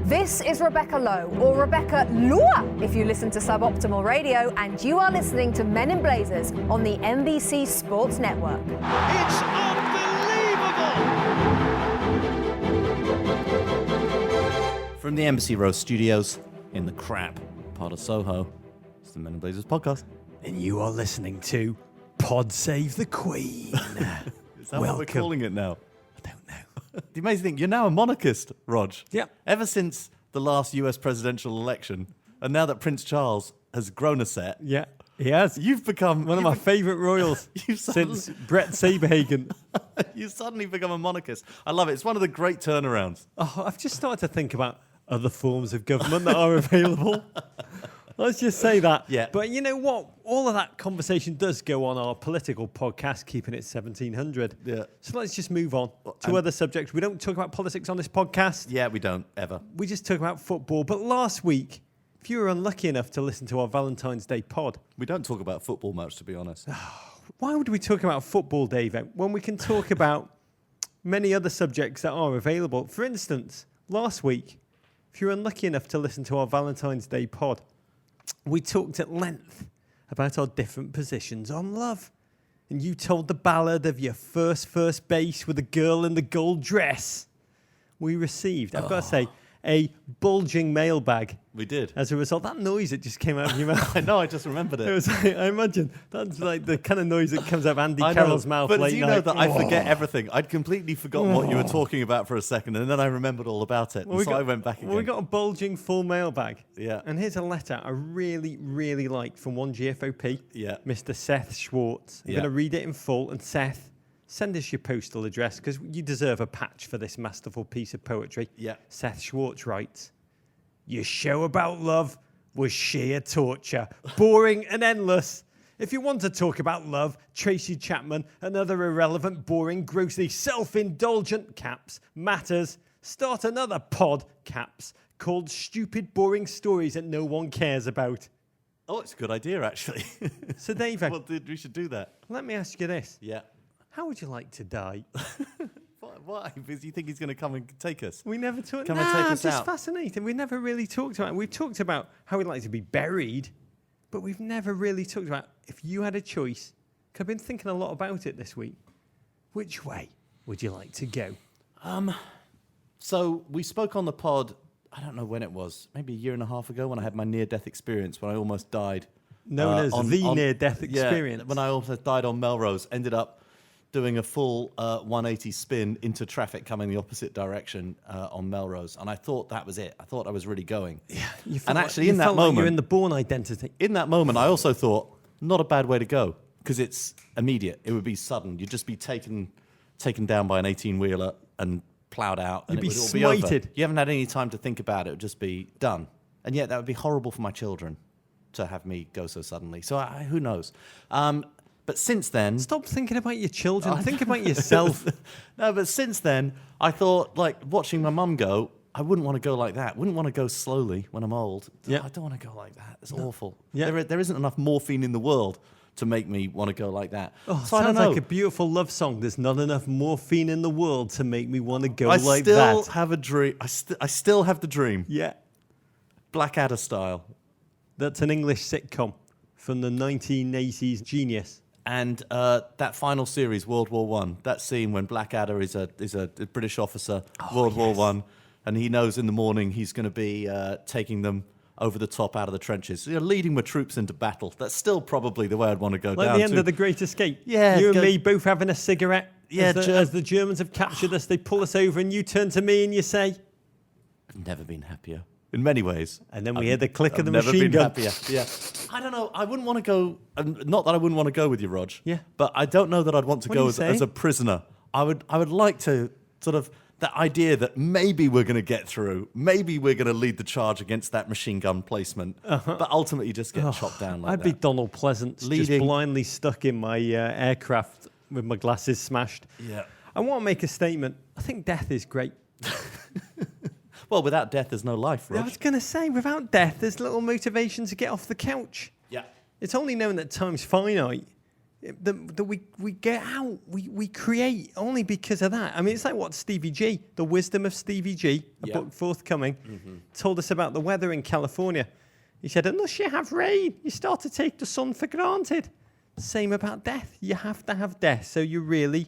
This is Rebecca Lowe, or Rebecca Lua, if you listen to Suboptimal Radio, and you are listening to Men in Blazers on the NBC Sports Network. It's unbelievable! From the Embassy Row Studios in the crap part of Soho, it's the Men in Blazers podcast. And you are listening to Pod Save the Queen. Is that what we're calling it now? I don't know. The amazing thing, you're now a monarchist, Rog. Yeah. Ever since the last US presidential election, and now that Prince Charles has grown a set, Yeah, he has. you've become One of my favourite royals since Brett Saberhagen. You've suddenly become a monarchist. I love it. It's one of the great turnarounds. Oh, I've just started to think about other forms of government that are available. Let's just say that. Yeah. But you know what? All of that conversation does go on our political podcast, Keeping It 1700. Yeah. So let's just move on to other subjects. We don't talk about politics on this podcast. Yeah, we don't, ever. We just talk about football. But last week, if you were unlucky enough to listen to our Valentine's Day pod, We don't talk about football much, to be honest. why would we talk about football, Dave, when we can talk about many other subjects that are available? For instance, last week, if you were unlucky enough to listen to our Valentine's Day pod, we talked at length about our different positions on love. And you told the ballad of your first base with a girl in the gold dress. We received, I've got to say, a bulging mailbag. We did. As a result, that noise that just came out of your mouth. I know, I just remembered it. It was like, I imagine that's like the kind of noise that comes out of Andy I know, Carroll's mouth but late do you night. know that I forget everything? I'd completely forgotten what you were talking about for a second, and then I remembered all about it. I went back again. Well, we got a bulging full mailbag. Yeah. And here's a letter I really, really liked from one GFOP. Yeah. Mr. Seth Schwartz. I'm Yeah. going to read it in full. And Seth, send us your postal address because you deserve a patch for this masterful piece of poetry. Yeah. Seth Schwartz writes, "Your show about love was sheer torture, boring and endless. If you want to talk about love, Tracy Chapman and other irrelevant, boring, grossly self-indulgent caps matters, start another pod caps called Stupid Boring Stories That No One Cares About." Oh, it's a good idea, actually. So Dave, Well, we should do that. let me ask you this. Yeah. How would you like to die? Why? Because you think he's going to come and take us? We never talked. Come and take us it's just out. fascinating. We never really talked about it. We've talked about how we'd like to be buried, but we've never really talked about if you had a choice. 'Cause I've been thinking a lot about it this week. Which way would you like to go? So we spoke on the pod, I don't know when it was, maybe a year and a half ago when I had my near-death experience when I almost died. Known as the near-death Yeah, experience. when I almost died on Melrose, ended up doing a full 180 spin into traffic coming the opposite direction on Melrose. And I thought that was it. I thought I was really going. Yeah, you felt And like- actually you in that felt like moment, you're in the Bourne Identity. in that moment, I also thought, not a bad way to go, because it's immediate. It would be sudden. You'd just be taken down by an 18-wheeler and ploughed out. And You'd be it would all be over. smited. You haven't had any time to think about it. It would just be done. And yet that would be horrible for my children to have me go so suddenly. So who knows? But since then... Stop thinking about your children. Think about yourself. No, but since then, I thought, like, watching my mum go, I wouldn't want to go like that. Wouldn't want to go slowly when I'm old. Yeah. I don't want to go like that. It's awful. Yeah. There isn't enough morphine in the world to make me want to go like that. Oh, so I don't sounds know. like a beautiful love song. There's not enough morphine in the world to make me want to go I like still that. have a dream. I still have the dream. Yeah. Blackadder style. That's an English sitcom from the 1980s Genius. And that final series, World War One, that scene when Blackadder is a British officer, World War One, and he knows in the morning he's going to be taking them over the top out of the trenches, leading the troops into battle. That's still probably the way I'd want to go Like down the end to. of The Great Escape. Yeah, You and go- me both having a cigarette. Yeah, As the Germans have captured us, they pull us over and you turn to me and you say... I've never been happier. In many ways. And then we hear the click of I've the never machine been gun. happier. Yeah. I don't know. I wouldn't want to go... not that I wouldn't want to go with you, Rog. Yeah. But I don't know that I'd want to What are go you as saying? a prisoner. I would like to sort of... That idea that maybe we're going to get through. Maybe we're going to lead the charge against that machine gun placement. But ultimately just get chopped down like I'd that. be Donald Pleasance, just Leading- blindly stuck in my aircraft with my glasses smashed. Yeah. I want to make a statement. I think death is great. Well, without death, there's no life, I Rog. was going to say, without death, there's little motivation to get off the couch. Yeah. It's only known that time's finite. that we get out, we create only because of that. I mean, it's like what Stevie G, The Wisdom of Stevie G, a book forthcoming, told us about the weather in California. He said, unless you have rain, you start to take the sun for granted. Same about death. You have to have death so you really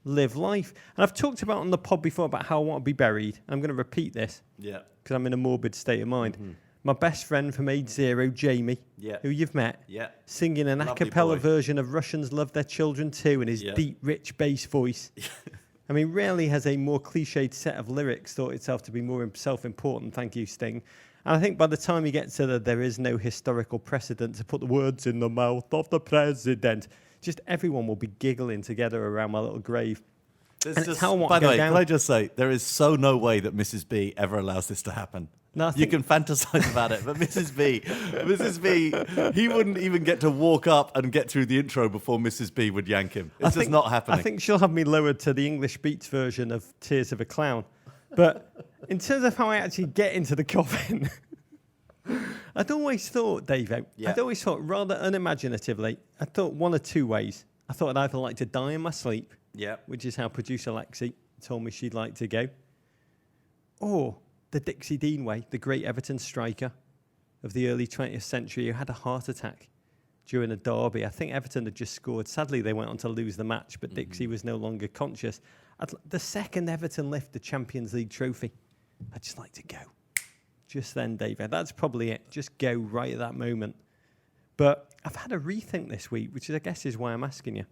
live life. And I've talked about on the pod before about how I want to be buried. I'm going to repeat this because I'm in a morbid state of mind. My best friend from Age Zero, Jamie, who you've met, singing an a cappella version of Russians Love Their Children Too in his deep, rich bass voice. I mean, rarely has a more cliched set of lyrics thought itself to be more self-important. Thank you, Sting. And I think by the time you get to there is no historical precedent to put the words in the mouth of the president, just everyone will be giggling together around my little grave. By the way, can I just say, there is so no way that Mrs. B ever allows this to happen. No, you can fantasize about it, but Mrs. B, he wouldn't even get to walk up and get through the intro before Mrs. B would yank him. It's just not happening. I think she'll have me lowered to the English Beats version of Tears of a Clown. But in terms of how I actually get into the coffin, I'd always thought, Dave, I'd always thought rather unimaginatively, I thought one of two ways. I thought I'd either like to die in my sleep, which is how producer Lexi told me she'd like to go, or the Dixie Dean way, the great Everton striker of the early 20th century who had a heart attack during a derby. I think Everton had just scored. Sadly, they went on to lose the match, but Dixie was no longer conscious. The second Everton lift the Champions League trophy, I'd just like to go. Just then, David. That's probably it. Just go right at that moment. But I've had a rethink this week, which I guess is why I'm asking you.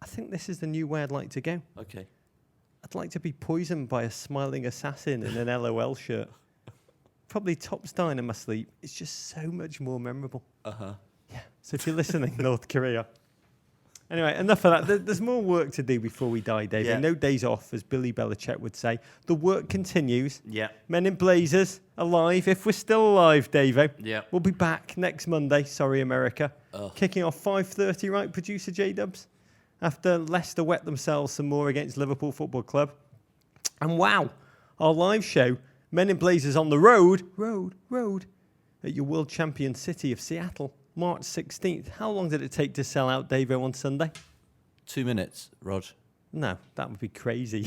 I think this is the new way I'd like to go. Okay. I'd like to be poisoned by a smiling assassin in an LOL shirt. Probably tops down in my sleep. It's just so much more memorable. Uh-huh. Yeah. So if you're listening, North Korea. Anyway, enough of that. There's more work to do before we die, David. Yeah. No days off, as Billy Belichick would say. The work continues. Yeah. Men in Blazers, alive. If we're still alive, Davo. Yeah. We'll be back next Monday. Sorry, America. Kicking off 5:30, right, producer J-Dubs? After Leicester wet themselves some more against Liverpool Football Club. And wow, our live show, Men in Blazers on the road, at your world champion city of Seattle. March 16th. How long did it take to sell out, Davo, on Sunday? 2 minutes, Rog. No, that would be crazy.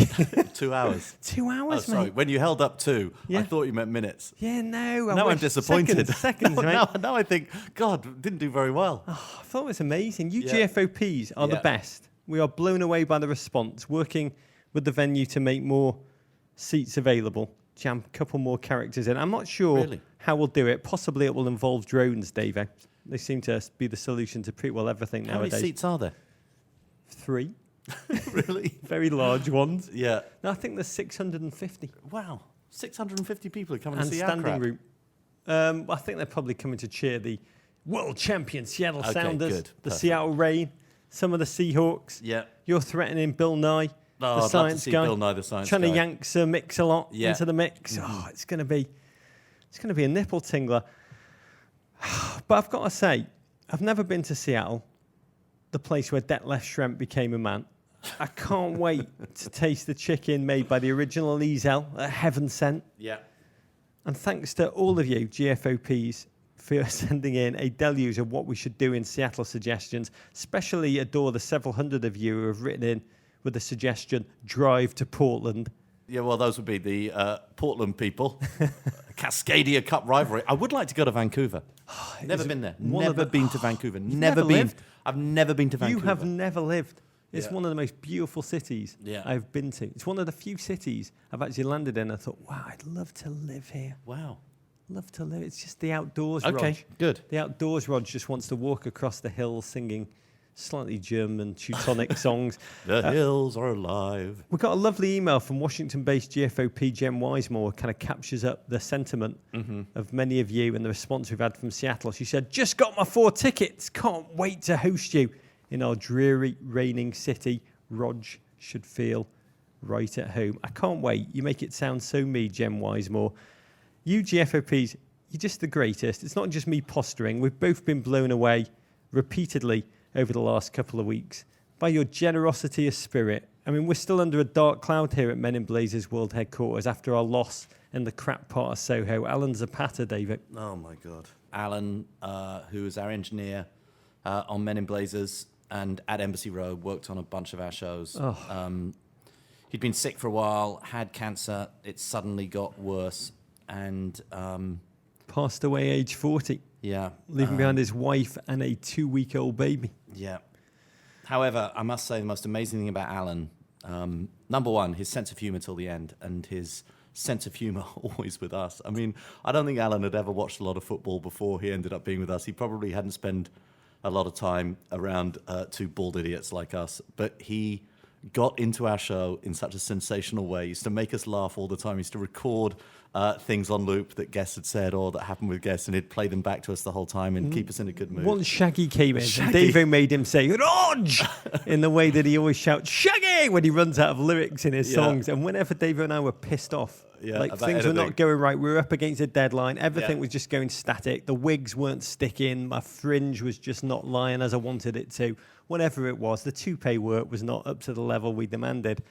2 hours. 2 hours, mate. Sorry, when you held up 2, I thought you meant minutes. Yeah, no. Now I'm disappointed. Seconds, mate. Now I think, God, didn't do very well. Oh, I thought it was amazing. You GFOPs are the best. We are blown away by the response, working with the venue to make more seats available, jam a couple more characters in. I'm not sure how we'll do it. Possibly it will involve drones, Davo. They seem to be the solution to pretty well everything nowadays. How many seats are there? 3. Really? Very large ones. Yeah. No, I think there's 650. Wow. 650 people are coming and to see our crap. standing room. I think they're probably coming to cheer the world champion Seattle Sounders, the Seattle Rain, some of the Seahawks. Yeah. You're threatening Bill Nye, the science guy. Bill Nye, the science trying guy. to yank Sir Mix-a-Lot into the mix. Mm-hmm. Oh, it's going to be a nipple tingler. But I've got to say, I've never been to Seattle, the place where Detlef Schrempf became a man. I can't wait to taste the chicken made by the original Ezel at Heaven Sent. Yeah. And thanks to all of you, GFOPs, for sending in a deluge of what we should do in Seattle suggestions. Especially adore the several hundred of you who have written in with the suggestion, drive to Portland. Yeah, well, those would be the Portland people. Cascadia Cup rivalry. I would like to go to Vancouver. Never been there. Never been to Vancouver. Never been. Lived? I've never been to Vancouver. You have never lived. It's one of the most beautiful cities I've been to. It's one of the few cities I've actually landed in. I thought, wow, I'd love to live here. Wow. Love to live. It's just the outdoors, Okay, Rog. good. The outdoors, Rog just wants to walk across the hills singing slightly German Teutonic songs. The hills are alive. We got a lovely email from Washington-based GFOP Jem Wisemore, kind of captures up the sentiment of many of you and the response we've had from Seattle. She said, just got my 4 tickets. Can't wait to host you in our dreary, raining city. Rog should feel right at home. I can't wait. You make it sound so me, Jem Wisemore. You GFOPs, you're just the greatest. It's not just me posturing. We've both been blown away repeatedly over the last couple of weeks by your generosity of spirit. I mean, we're still under a dark cloud here at Men in Blazers World Headquarters after our loss in the crap part of Soho. Alan Zapata, David. Oh, my God. Alan, who is our engineer on Men in Blazers, and at Embassy Road, worked on a bunch of our shows. Oh. He'd been sick for a while, had cancer. It suddenly got worse, and Passed away age 40, yeah, leaving behind his wife and a 2-week-old baby. yeah. However, I must say the most amazing thing about Alan, number one, his sense of humour till the end, and his sense of humour always with us. I mean, I don't think Alan had ever watched a lot of football before he ended up being with us. He probably hadn't spent a lot of time around two bald idiots like us, but he got into our show in such a sensational way. He used to make us laugh all the time. He used to record things on loop that guests had said or that happened with guests, and he'd play them back to us the whole time and keep us in a good mood. Once Shaggy came in, and Davo made him say "Rog" in the way that he always shouts "Shaggy" when he runs out of lyrics in his songs. And whenever Davo and I were pissed off, like things editing. were not going right, we were up against a deadline, everything was just going static, the wigs weren't sticking, my fringe was just not lying as I wanted it to, whatever it was, the toupee work was not up to the level we demanded.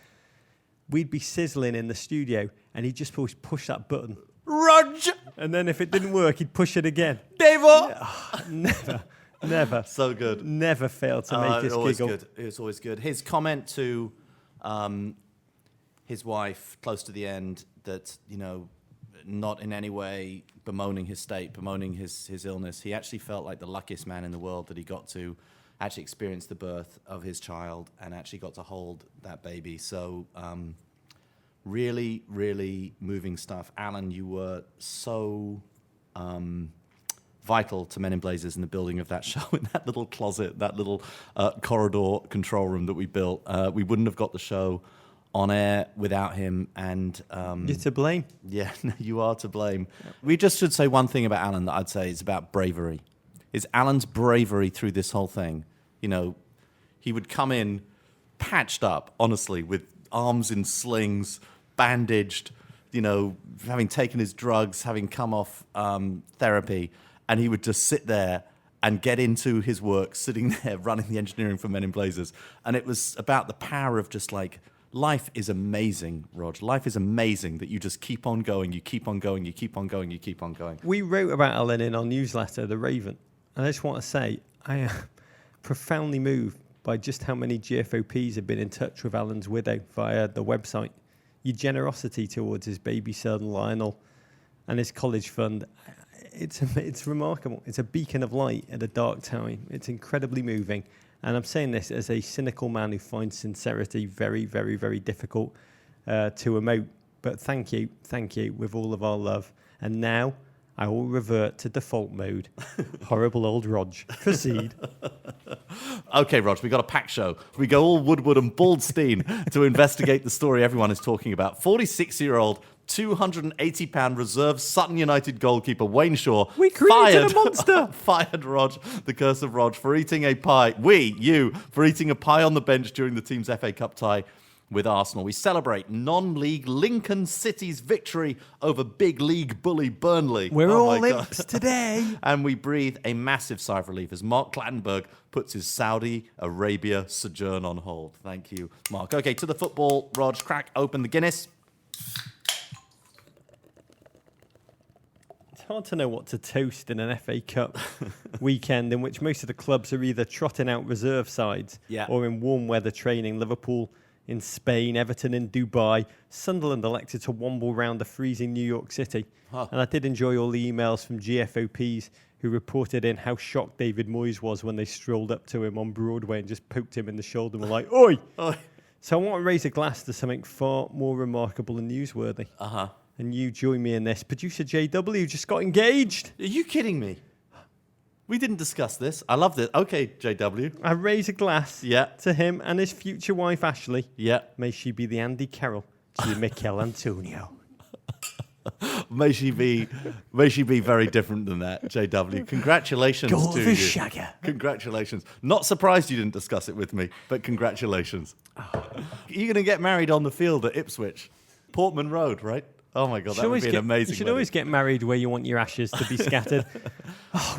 We'd be sizzling in the studio, and he'd just push that button, Rog! and then if it didn't work, he'd push it again. Davo! Never. So good. Never failed to make us always giggle. Good. It was always good. His comment to his wife close to the end that, not in any way bemoaning his state, bemoaning his illness. He actually felt like the luckiest man in the world that he got to actually experience the birth of his child and actually got to hold that baby. So really, really moving stuff. Alan, you were so vital to Men in Blazers in the building of that show, in that little closet, that little corridor control room that we built. We wouldn't have got the show on air without him, and You're to blame. yeah, you are to blame. We just should say one thing about Alan that I'd say is about bravery. Is Alan's bravery through this whole thing. He would come in patched up, honestly, with arms in slings, bandaged, having taken his drugs, having come off therapy, and he would just sit there and get into his work, sitting there running the engineering for Men in Blazers. And it was about the power of just like, life is amazing, Rog. Life is amazing that you just keep on going, you keep on going, you keep on going, you keep on going. We wrote about Alan in our newsletter, The Raven, and I just want to say I am profoundly moved by just how many GFOPs have been in touch with Alan's widow via the website. Your generosity towards his baby son Lionel and his college fund, it's remarkable. It's a beacon of light at a dark time. It's incredibly moving. And I'm saying this as a cynical man who finds sincerity very, very, very difficult to emote. But thank you, with all of our love. And now I will revert to default mode. Horrible old Rog. Proceed. Okay, Rog, we got a packed show. We go all Woodward and Baldstein to investigate the story everyone is talking about. 46-year-old, 280-pound reserve Sutton United goalkeeper Wayne Shaw We created a monster. fired Rog, the curse of Rog, for eating a pie. For eating a pie on the bench during the team's FA Cup tie with Arsenal. We celebrate non-league Lincoln City's victory over big league bully Burnley. We're Oh all my God. imps today. And we breathe a massive sigh of relief as Mark Clattenburg puts his Saudi Arabia sojourn on hold. Thank you, Mark. Okay, to the football. Rog, crack open the Guinness. It's hard to know what to toast in an FA Cup weekend in which most of the clubs are either trotting out reserve sides or in warm weather training. Liverpool in Spain, Everton in Dubai, Sunderland elected to womble round the freezing New York City. And I did enjoy all the emails from GFOPs who reported in how shocked David Moyes was when they strolled up to him on Broadway and just poked him in the shoulder and were like, "Oi!" Oi. So I want to raise a glass to something far more remarkable and newsworthy. And you join me in this. Producer JW just got engaged. Are you kidding me? We didn't discuss this. I loved it. Okay, JW. I raise a glass to him and his future wife, Ashley. Yeah. May she be the Andy Carroll to your Mikel Antonio. May she be very different than that, JW. Congratulations Go to for you. Shagger. Congratulations. Not surprised you didn't discuss it with me, but congratulations. You're going to get married on the field at Ipswich. Portman Road, right? Oh my God, that would be an amazing You should wedding. always get married where you want your ashes to be scattered.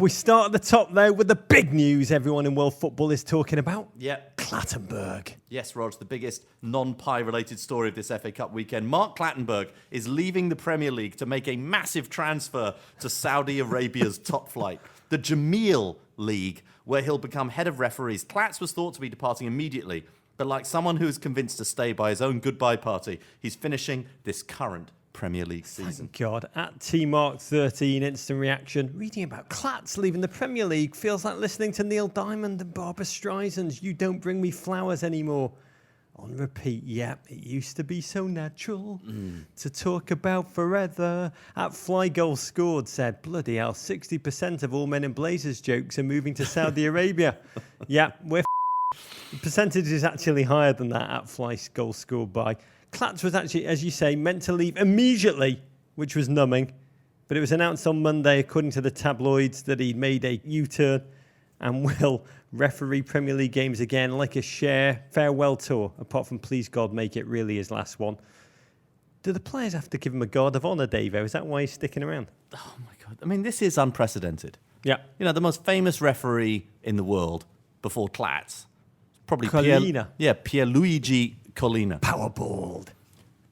We start at the top, though, with the big news everyone in world football is talking about. Yeah. Clattenburg. Yes, Rog, the biggest non-pie related story of this FA Cup weekend. Mark Clattenburg is leaving the Premier League to make a massive transfer to Saudi Arabia's top flight. The Jameel League, where he'll become head of referees. Clatts was thought to be departing immediately, but like someone who's convinced to stay by his own goodbye party, he's finishing this current Premier League season. Thank God. At TMark13, instant reaction. Reading about Clatts leaving the Premier League feels like listening to Neil Diamond and Barbara Streisand's You Don't Bring Me Flowers Anymore. On repeat, yeah, it used to be so natural to talk about forever. At Fly Goal Scored said, bloody hell, 60% of all Men in Blazers jokes are moving to Saudi Arabia. Yeah, we're the percentage is actually higher than that at Fly Goal Scored by. Clatts was actually, as you say, meant to leave immediately, which was numbing. But it was announced on Monday, according to the tabloids, that he'd made a U-turn and will referee Premier League games again, like a farewell tour, apart from please God make it really his last one. Do the players have to give him a guard of honour, Davo? Is that why he's sticking around? Oh, my God. I mean, this is unprecedented. Yeah. You know, the most famous referee in the world before Clatts, probably Collina. Pierluigi Collina. Powerballed.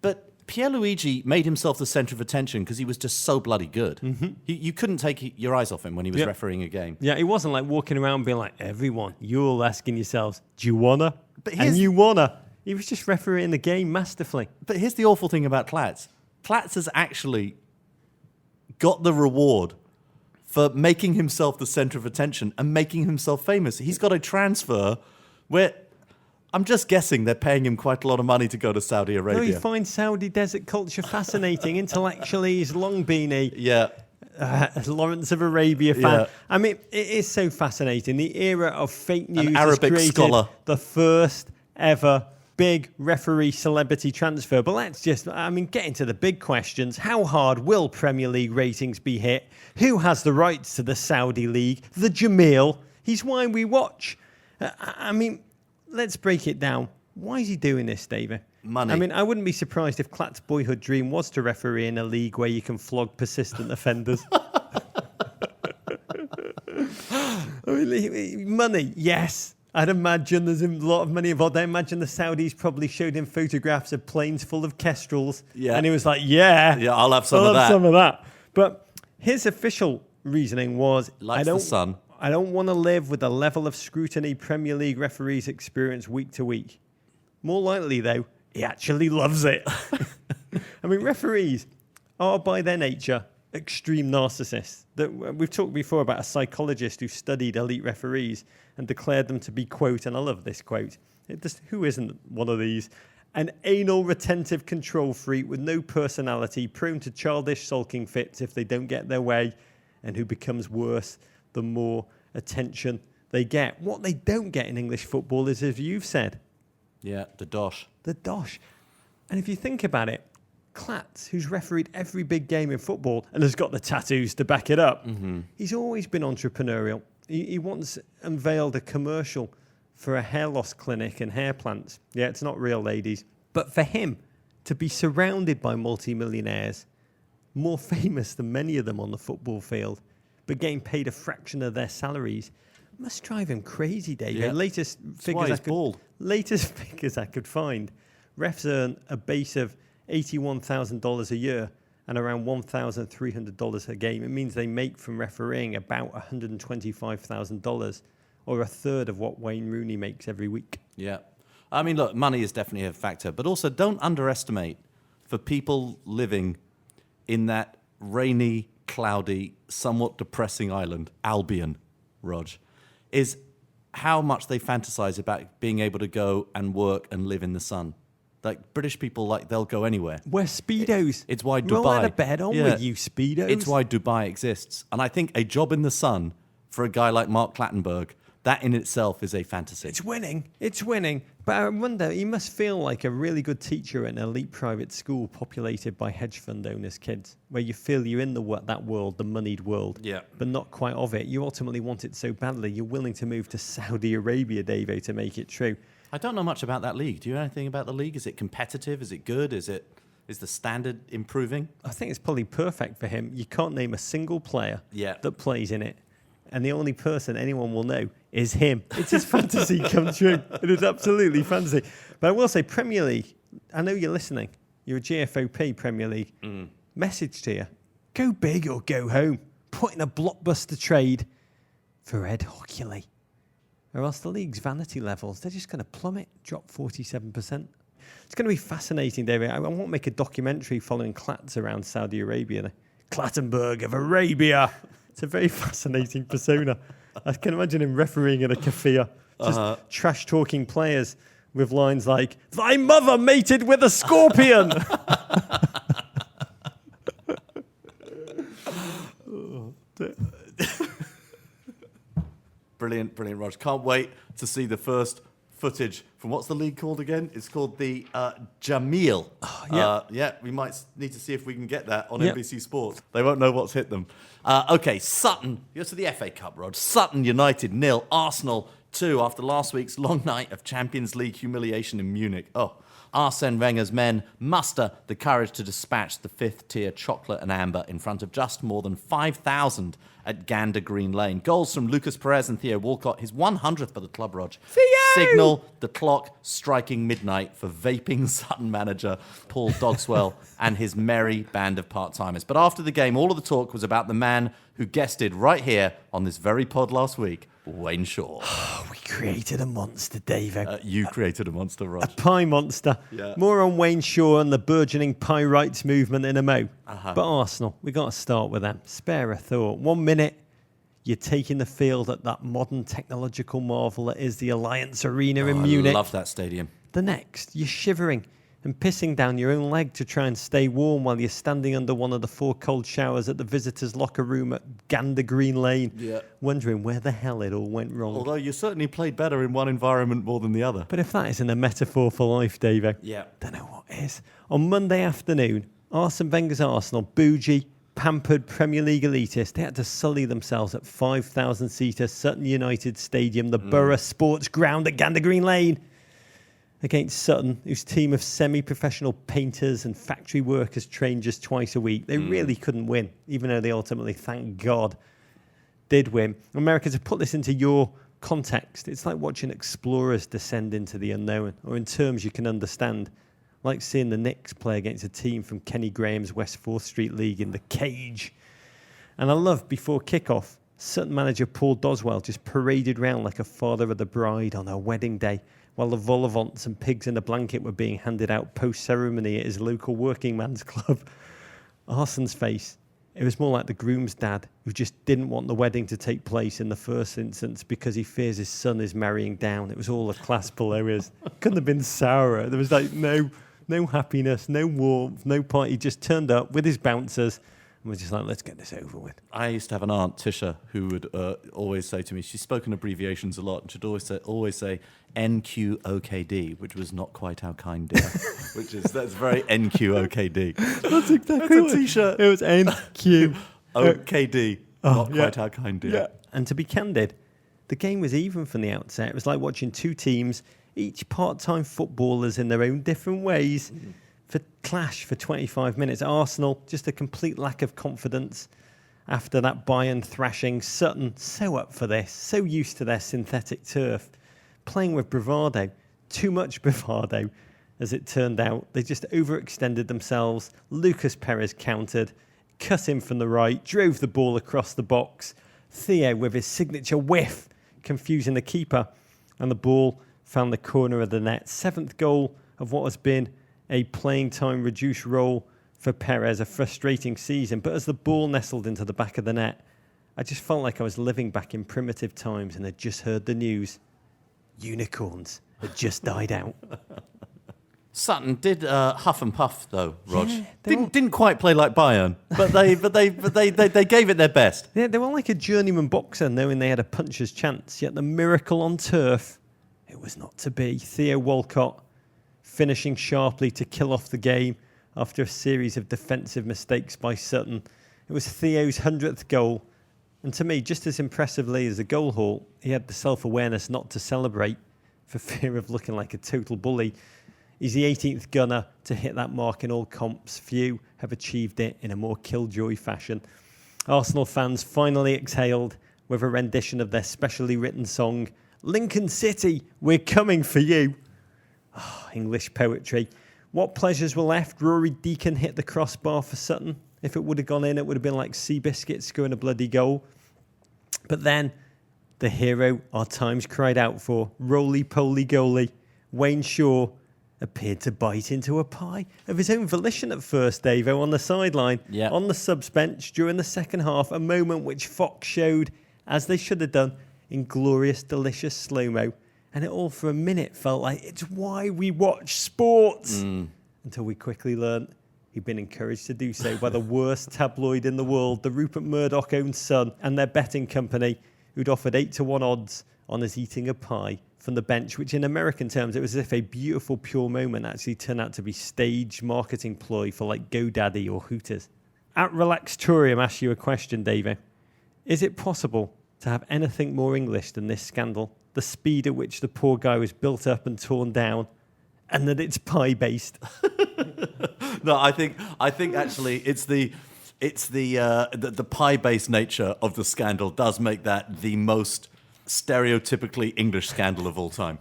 But Pierluigi made himself the centre of attention because he was just so bloody good. Mm-hmm. You couldn't take your eyes off him when he was refereeing a game. Yeah, he wasn't like walking around being like, everyone, you're all asking yourselves, do you wanna? But and you wanna. He was just refereeing the game masterfully. But here's the awful thing about Clatts. Clatts has actually got the reward for making himself the centre of attention and making himself famous. He's got a transfer where... I'm just guessing they're paying him quite a lot of money to go to Saudi Arabia. No, he finds Saudi desert culture fascinating. Intellectually, he's long been a Lawrence of Arabia fan. Yeah. I mean, it is so fascinating. The era of fake news An Arabic has created scholar. The first ever big referee celebrity transfer. But let's just, get into the big questions. How hard will Premier League ratings be hit? Who has the rights to the Saudi League? The Jamil. He's why we watch. Let's break it down. Why is he doing this, David? Money. I wouldn't be surprised if Clat's boyhood dream was to referee in a league where you can flog persistent offenders. Money, yes. I'd imagine there's a lot of money involved. I imagine the Saudis probably showed him photographs of planes full of Kestrels. Yeah. And he was like, yeah, I'll have some of that. But his official reasoning was, Likes the sun. I don't want to live with the level of scrutiny Premier League referees experience week to week. More likely, though, he actually loves it. Referees are by their nature extreme narcissists. We've talked before about a psychologist who studied elite referees and declared them to be, quote, and I love this quote, who isn't one of these? An anal retentive control freak with no personality, prone to childish sulking fits if they don't get their way, and who becomes worse the more attention they get. What they don't get in English football is, as you've said... Yeah, the dosh. The dosh. And if you think about it, Clatts, who's refereed every big game in football and has got the tattoos to back it up, he's always been entrepreneurial. He once unveiled a commercial for a hair loss clinic and hair plants. Yeah, it's not real, ladies. But for him to be surrounded by multimillionaires, more famous than many of them on the football field, but getting paid a fraction of their salaries, must drive him crazy, David. Yeah. Latest figures I could find, refs earn a base of $81,000 a year and around $1,300 a game. It means they make from refereeing about $125,000, or a third of what Wayne Rooney makes every week. Yeah. Look, money is definitely a factor, but also don't underestimate, for people living in that rainy, cloudy, somewhat depressing island, Albion, Rog, is how much they fantasize about being able to go and work and live in the sun. Like, British people, they'll go anywhere. Wear Speedos. It's why Dubai... Roll out of bed on with you, Speedos. It's why Dubai exists. And I think a job in the sun for a guy like Mark Clattenburg, that in itself is a fantasy. It's winning. But I wonder, he must feel like a really good teacher at an elite private school populated by hedge fund owners' kids, where you feel you're in that world, the moneyed world, but not quite of it. You ultimately want it so badly, you're willing to move to Saudi Arabia, Davo, to make it true. I don't know much about that league. Do you know anything about the league? Is it competitive? Is it good? Is the standard improving? I think it's probably perfect for him. You can't name a single player that plays in it. And the only person anyone will know is him. It's his fantasy come true. It is absolutely fantasy. But I will say, Premier League, I know you're listening. You're a GFOP Premier League. Message to you. Go big or go home. Put in a blockbuster trade for Ed Hockley. Or else the league's vanity levels, they're just going to plummet, drop 47%. It's going to be fascinating, David. I want to make a documentary following Clats around Saudi Arabia. Clattenburg of Arabia. It's a very fascinating persona. I can imagine him refereeing at a kafir, just trash-talking players with lines like, "Thy mother mated with a scorpion!" Brilliant, Rog. Can't wait to see the first footage from what's the league called again? It's called the Jameel. We might need to see if we can get that on NBC Sports. They won't know what's hit them. Okay, Sutton. You're to the FA Cup, Rog. Sutton United 0, Arsenal 2 after last week's long night of Champions League humiliation in Munich. Arsene Wenger's men muster the courage to dispatch the fifth-tier chocolate and amber in front of just more than 5,000 at Gander Green Lane. Goals from Lucas Perez and Theo Walcott, his 100th for the club, Rog. Signal the clock striking midnight for vaping Sutton manager Paul Dogswell and his merry band of part-timers. But after the game, all of the talk was about the man who guested right here on this very pod last week, Wayne Shaw. We created a monster, David. You created a monster, Rog. A pie monster. Yeah. More on Wayne Shaw and the burgeoning pie rights movement in a mo. But Arsenal, we got to start with them. Spare a thought. 1 minute, you're taking the field at that modern technological marvel that is the Alliance Arena in Munich. I love that stadium. The next, you're shivering and pissing down your own leg to try and stay warm while you're standing under one of the 4 cold showers at the visitors' locker room at Gander Green Lane, wondering where the hell it all went wrong. Although you certainly played better in one environment more than the other. But if that isn't a metaphor for life, David, don't know what is. On Monday afternoon, Arsene Wenger's Arsenal, bougie, pampered Premier League elitists, they had to sully themselves at 5,000-seater Sutton United Stadium, the Borough Sports Ground at Gander Green Lane, against Sutton, whose team of semi-professional painters and factory workers trained just twice a week. They really couldn't win, even though they ultimately, thank God, did win. America, to put this into your context, it's like watching explorers descend into the unknown, or in terms you can understand, like seeing the Knicks play against a team from Kenny Graham's West 4th Street League in the cage. And I love, before kickoff, Sutton manager Paul Doswell just paraded round like a father of the bride on her wedding day, while the vol au vents and pigs in a blanket were being handed out post-ceremony at his local working man's club. Arsene's face, it was more like the groom's dad, who just didn't want the wedding to take place in the first instance because he fears his son is marrying down. It was all a class below his. Couldn't have been sourer. There was like no happiness, no warmth, no party. He just turned up with his bouncers and was just like, let's get this over with. I used to have an aunt, Tisha, who would always say to me, she's spoken abbreviations a lot, and she'd always say NQOKD, which was not quite our kind dear, that's very NQOKD. That's exactly That's a T-shirt. It was NQ. OKD, not quite our kind dear. Yeah. And to be candid, the game was even from the outset. It was like watching 2 teams, each part-time footballers in their own different ways, for clash for 25 minutes. Arsenal, just a complete lack of confidence after that Bayern thrashing. Sutton, so up for this, so used to their synthetic turf, playing with bravado, too much bravado, as it turned out. They just overextended themselves. Lucas Perez countered, cut in from the right, drove the ball across the box. Theo with his signature whiff, confusing the keeper, and the ball found the corner of the net. 7th goal of what has been a playing time reduced role for Perez, a frustrating season. But as the ball nestled into the back of the net, I just felt like I was living back in primitive times and had just heard the news. Unicorns had just died out. Sutton did huff and puff though, Rog. Yeah, didn't quite play like Bayern, but they gave it their best. Yeah, they were like a journeyman boxer, knowing they had a puncher's chance. Yet the miracle on turf, it was not to be. Theo Walcott finishing sharply to kill off the game after a series of defensive mistakes by Sutton. It was Theo's 100th goal, and to me, just as impressively as the goal haul, he had the self-awareness not to celebrate for fear of looking like a total bully. He's the 18th gunner to hit that mark in all comps. Few have achieved it in a more killjoy fashion. Arsenal fans finally exhaled with a rendition of their specially written song, Lincoln City, We're Coming For You. Oh, English poetry. What pleasures were left? Rory Deacon hit the crossbar for Sutton. If it would have gone in, it would have been like Seabiscuit scoring a bloody goal. But then, The hero our times cried out for, roly-poly goalie, Wayne Shaw, appeared to bite into a pie of his own volition at first, Davo, on the sideline, on the subs bench during the second half, a moment which Fox showed, as they should have done, in glorious, delicious slow-mo. And it all for a minute felt like it's why we watch sports. Until we quickly learnt he'd been encouraged to do so by the worst tabloid in the world, the Rupert Murdoch-owned Sun, and their betting company, who'd offered 8-1 odds on us eating a pie from the bench, which in American terms, it was as if a beautiful, pure moment actually turned out to be staged marketing ploy for like GoDaddy or Hooters. At Relaxtorium asks you a question, David. Is it possible to have anything more English than this scandal? The speed at which the poor guy was built up and torn down, and that it's pie-based. No, I think actually it's the pie-based nature of the scandal does make that the most stereotypically English scandal of all time.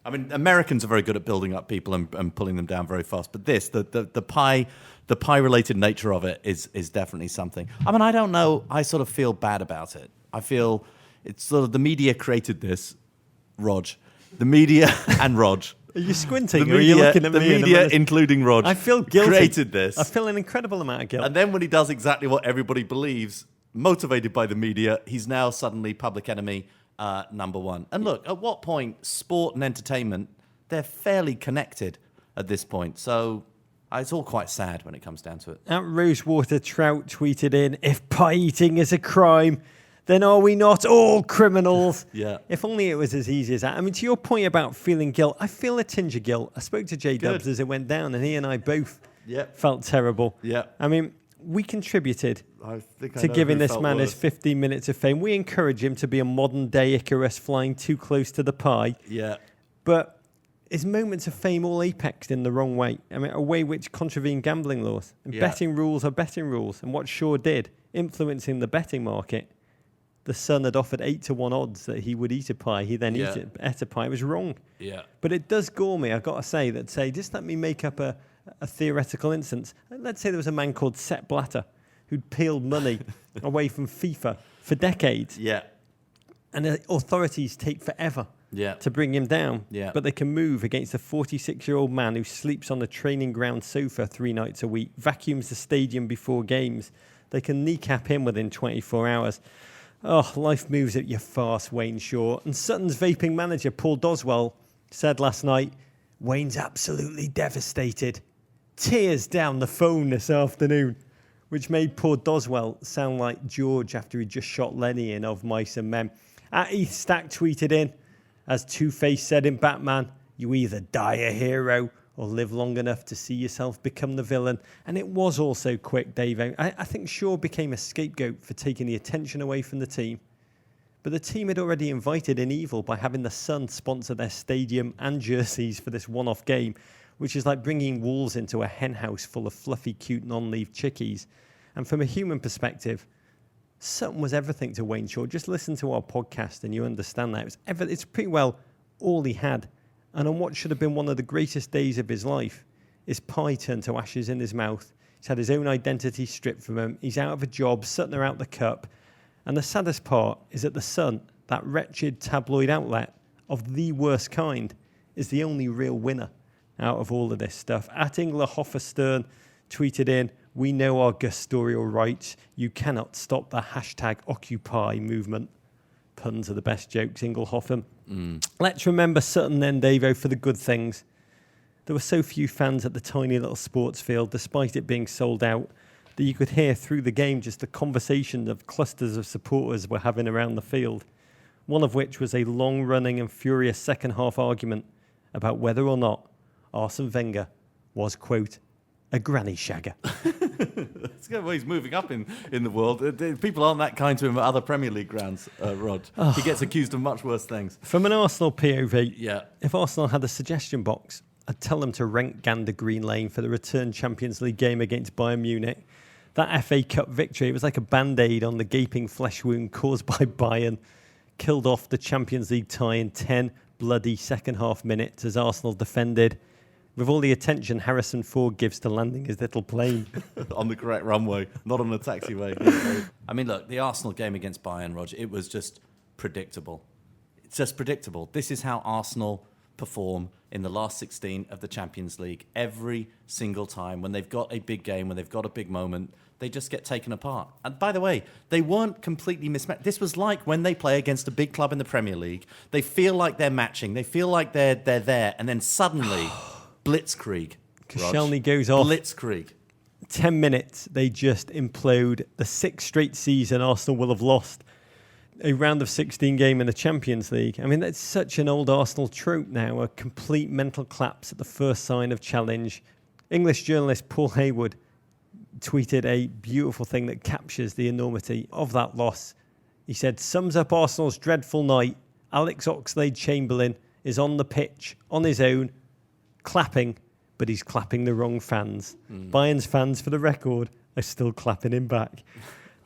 I mean, Americans are very good at building up people and pulling them down very fast, but the pie-related nature of it is definitely something. I mean, I don't know. I sort of feel bad about it. I feel it's sort of the media created this, Rog. The media and Rog. Are you squinting or are you looking at me? The media, including Rog, I feel guilty. Created this. I feel an incredible amount of guilt. And then when he does exactly what everybody believes, motivated by the media, he's now suddenly public enemy number one. And look, at what point, sport and entertainment, they're fairly connected at this point. So it's all quite sad when it comes down to it. At Rosewater Trout tweeted in, if pie eating is a crime, then are we not all criminals? Yeah. If only it was as easy as that. I mean, to your point about feeling guilt, I feel a tinge of guilt. I spoke to J-Dubs as it went down, and he and I both felt terrible. Yeah. I mean, we contributed to giving this man his 15 minutes of fame. We encourage him to be a modern-day Icarus flying too close to the pie. Yeah. But his moments of fame all apexed in the wrong way. I mean, a way which contravened gambling laws. And betting rules are betting rules. And what Shaw did, influencing the betting market, the Sun had offered 8-1 odds that he would eat a pie. He then ate a pie. It was wrong. Yeah. But it does gore me, I've got to say, just let me make up a theoretical instance. Let's say there was a man called Sepp Blatter who'd peeled money away from FIFA for decades. Yeah. And the authorities take forever to bring him down. Yeah. But they can move against a 46-year-old man who sleeps on the training ground sofa 3 nights a week, vacuums the stadium before games. They can kneecap him within 24 hours. Oh, life moves at you fast, Wayne Shaw. And Sutton's vaping manager, Paul Doswell, said last night, Wayne's absolutely devastated. Tears down the phone this afternoon, which made poor Doswell sound like George after he just shot Lenny in Of Mice and Men. At Heath Stack tweeted in, as Two-Face said in Batman, you either die a hero or live long enough to see yourself become the villain. And it was also quick, Dave. I think Shaw became a scapegoat for taking the attention away from the team. But the team had already invited in evil by having the Sun sponsor their stadium and jerseys for this one-off game, which is like bringing wolves into a hen house full of fluffy, cute non-leaf chickies. And from a human perspective, Sutton was everything to Wayne Shaw. Just listen to our podcast and you understand that. It's pretty well all he had. And on what should have been one of the greatest days of his life, his pie turned to ashes in his mouth. He's had his own identity stripped from him. He's out of a job, Sutton are out the cup. And the saddest part is that the Sun, that wretched tabloid outlet of the worst kind, is the only real winner out of all of this stuff. At Ingler Hofferstern tweeted in, we know our gustorial rights. You cannot stop the hashtag Occupy movement. Puns are the best jokes, Ingelhoffen. Let's remember Sutton then, Davo, for the good things. There were so few fans at the tiny little sports field, despite it being sold out, that you could hear through the game just the conversation of clusters of supporters were having around the field, one of which was a long-running and furious second-half argument about whether or not Arsene Wenger was, quote, a granny shagger. That's good. Well, he's moving up in the world. People aren't that kind to him at other Premier League grounds, Rod. Oh. He gets accused of much worse things. From an Arsenal POV, if Arsenal had a suggestion box, I'd tell them to rent Gander Green Lane for the return Champions League game against Bayern Munich. That FA Cup victory, it was like a Band-Aid on the gaping flesh wound caused by Bayern. Killed off the Champions League tie in 10 bloody second-half minutes as Arsenal defended. With all the attention Harrison Ford gives to landing his little plane. On the correct runway, not on the taxiway. I mean, look, the Arsenal game against Bayern, Roger, it was just predictable. It's just predictable. This is how Arsenal perform in the last 16 of the Champions League. Every single time when they've got a big game, when they've got a big moment, they just get taken apart. And by the way, they weren't completely mismatched. This was like when they play against a big club in the Premier League. They feel like they're matching. They feel like they're there. And then suddenly, blitzkrieg. Koscielny goes off. Blitzkrieg. 10 minutes, they just implode. The 6th straight season Arsenal will have lost a round of 16 game in the Champions League. I mean, that's such an old Arsenal trope now, a complete mental collapse at the first sign of challenge. English journalist Paul Hayward tweeted a beautiful thing that captures the enormity of that loss. He said, sums up Arsenal's dreadful night. Alex Oxlade-Chamberlain is on the pitch, on his own, clapping, but he's clapping the wrong fans. Bayern's fans, for the record, are still clapping him back.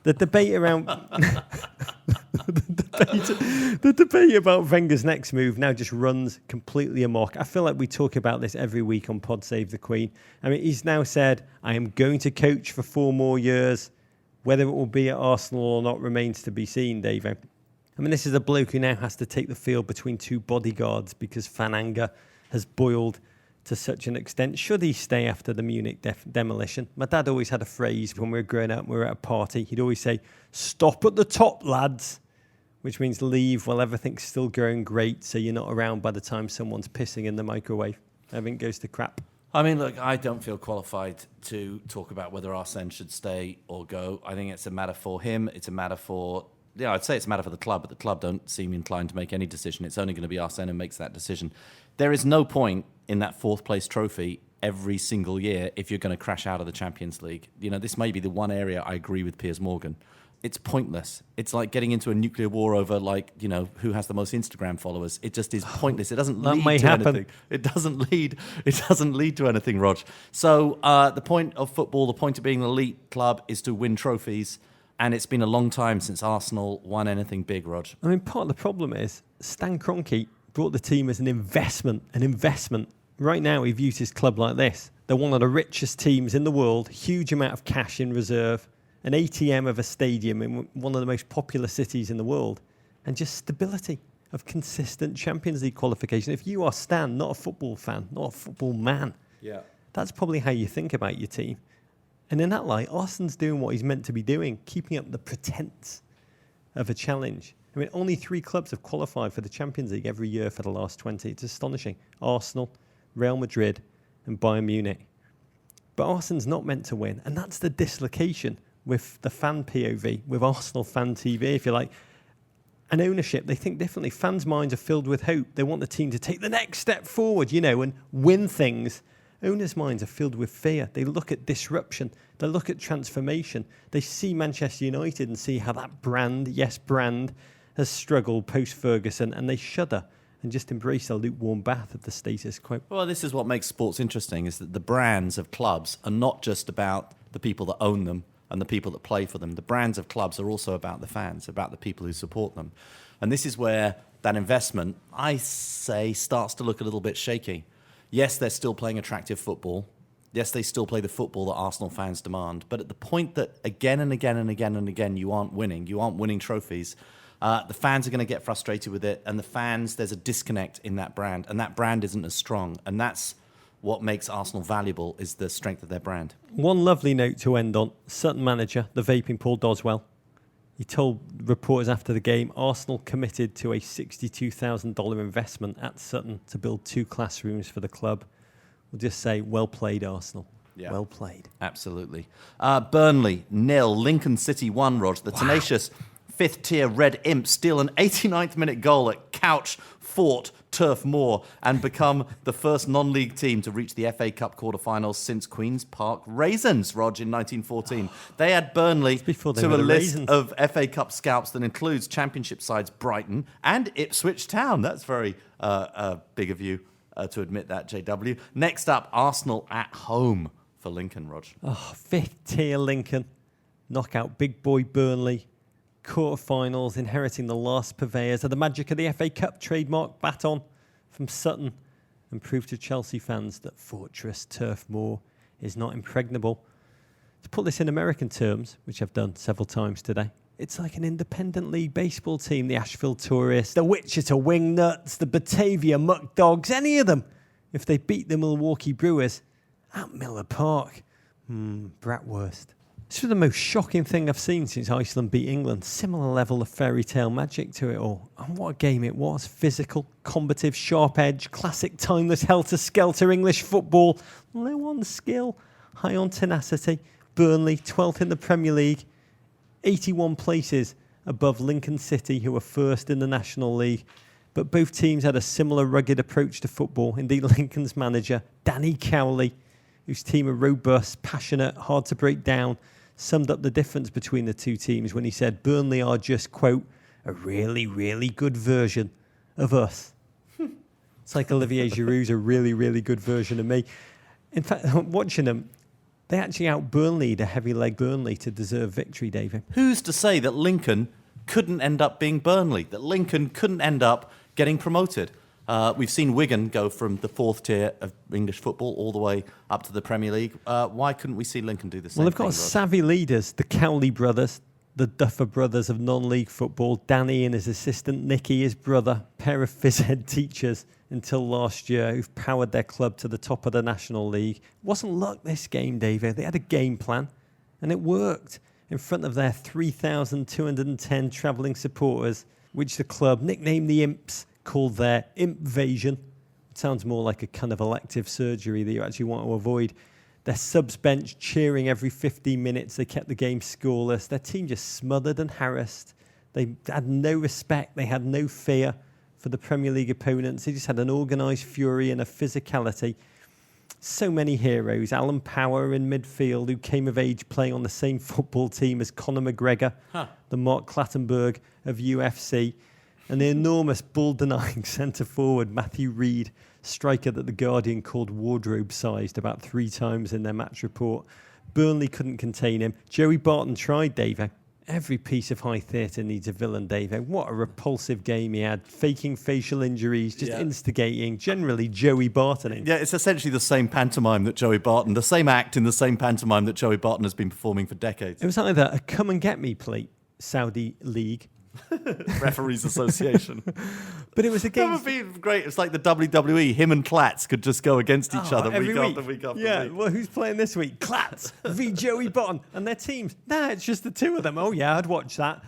The debate around the debate about Wenger's next move now just runs completely amok. I feel like we talk about this every week on Pod Save the Queen. I mean, he's now said, I am going to coach for 4 more years. Whether it will be at Arsenal or not remains to be seen, Davo. I mean, this is a bloke who now has to take the field between 2 bodyguards because fan anger has boiled to such an extent. Should he stay after the Munich demolition? My dad always had a phrase when we were growing up, we were at a party. He'd always say, stop at the top, lads, which means leave while everything's still going great so you're not around by the time someone's pissing in the microwave. Everything goes to crap. I mean, look, I don't feel qualified to talk about whether Arsene should stay or go. I think it's a matter for him. It's a matter for, I'd say it's a matter for the club, but the club don't seem inclined to make any decision. It's only going to be Arsene who makes that decision. There is no point in that 4th place trophy every single year if you're going to crash out of the Champions League. This may be the one area I agree with Piers Morgan. It's pointless. It's like getting into a nuclear war over, who has the most Instagram followers. It just is pointless. It doesn't lead to anything. It doesn't lead to anything, Rog. So the point of football, the point of being an elite club is to win trophies. And it's been a long time since Arsenal won anything big, Rog. I mean, part of the problem is Stan Kroenke brought the team as an investment. Right now, he views his club like this. They're one of the richest teams in the world, huge amount of cash in reserve, an ATM of a stadium in one of the most popular cities in the world, and just stability of consistent Champions League qualification. If you are Stan, not a football fan, not a football man, that's probably how you think about your team. And in that light, Arsene's doing what he's meant to be doing, keeping up the pretense of a challenge. I mean, only 3 clubs have qualified for the Champions League every year for the last 20. It's astonishing. Arsenal, Real Madrid, and Bayern Munich. But Arsene's not meant to win. And that's the dislocation with the fan POV, with Arsenal fan TV, if you like. And ownership, they think differently. Fans' minds are filled with hope. They want the team to take the next step forward, and win things. Owners' minds are filled with fear. They look at disruption. They look at transformation. They see Manchester United and see how that brand, has struggled post-Ferguson, and they shudder and just embrace a lukewarm bath of the status quo. Well, this is what makes sports interesting, is that the brands of clubs are not just about the people that own them and the people that play for them. The brands of clubs are also about the fans, about the people who support them. And this is where that investment, I say, starts to look a little bit shaky. Yes, they're still playing attractive football. Yes, they still play the football that Arsenal fans demand. But at the point that again and again and again and again you aren't winning trophies, the fans are going to get frustrated with it. And the fans, there's a disconnect in that brand. And that brand isn't as strong. And that's what makes Arsenal valuable, is the strength of their brand. One lovely note to end on. Sutton manager, the vaping Paul Doswell. He told reporters after the game, Arsenal committed to a $62,000 investment at Sutton to build 2 classrooms for the club. We'll just say, well played, Arsenal. Yeah. Well played. Absolutely. Burnley 0, Lincoln City 1, Rog. The tenacious 5th-tier Red Imps steal an 89th minute goal at Couch Fort Turf Moor and become the first non-league team to reach the FA Cup quarterfinals since Queen's Park Raisins, Rog, in 1914. They add Burnley to a list of FA Cup scalps that includes Championship sides Brighton and Ipswich Town. That's very big of you to admit that, JW. Next up, Arsenal at home for Lincoln, Rog. 5th-tier Lincoln. Knockout big boy Burnley. Quarterfinals, inheriting the last purveyors of the magic of the FA Cup trademark baton from Sutton, and prove to Chelsea fans that Fortress Turf Moor is not impregnable. To put this in American terms, which I've done several times today, It's like an independent league baseball team, the Asheville Tourists, the Wichita Wingnuts, the Batavia Muck Dogs, any of them. If they beat the Milwaukee Brewers at Miller Park. Bratwurst. This was the most shocking thing I've seen since Iceland beat England. Similar level of fairy tale magic to it all. And what a game it was. Physical, combative, sharp edge, classic timeless helter-skelter English football. Low on skill, high on tenacity. Burnley, 12th in the Premier League. 81 places above Lincoln City, who were first in the National League. But both teams had a similar rugged approach to football. Indeed, Lincoln's manager, Danny Cowley, whose team are robust, passionate, hard to break down, summed up the difference between the two teams when he said Burnley are just, quote, a really, really good version of us. It's like Olivier Giroud's a really, really good version of me. In fact, watching them, they actually out-Burnleyed a heavy-leg Burnley to deserve victory, David. Who's to say that Lincoln couldn't end up being Burnley, that Lincoln couldn't end up getting promoted? We've seen Wigan go from the 4th tier of English football all the way up to the Premier League. Why couldn't we see Lincoln do the same? Well, they've got savvy leaders, the Cowley brothers, the Duffer brothers of non-league football, Danny and his assistant Nicky, his brother, pair of phys ed teachers until last year who've powered their club to the top of the National League. It wasn't luck this game, David. They had a game plan and it worked in front of their 3,210 travelling supporters, which the club, nicknamed the Imps, called their Impvasion. It sounds more like a kind of elective surgery that you actually want to avoid. Their subs bench cheering every 15 minutes. They kept the game scoreless. Their team just smothered and harassed. They had no respect. They had no fear for the Premier League opponents. They just had an organised fury and a physicality. So many heroes. Alan Power in midfield, who came of age playing on the same football team as Conor McGregor, the Mark Clattenburg of UFC. And the enormous ball-denying centre-forward Matthew Reid, striker that The Guardian called wardrobe-sized about 3 times in their match report. Burnley couldn't contain him. Joey Barton tried, David. Every piece of high theatre needs a villain, David. What a repulsive game he had. Faking facial injuries, just instigating, generally Joey Bartoning. Yeah, it's essentially the same pantomime that Joey Barton, the same act in the same pantomime that Joey Barton has been performing for decades. It was either a come-and-get-me plate, Saudi League, Referees Association. But it was That against... would be great. It's like the WWE. Him and Clatts could just go against each other week after week after yeah, week. well, who's playing this week? Clatts v Joey Barton and their teams. Nah, it's just the two of them. Oh, yeah, I'd watch that.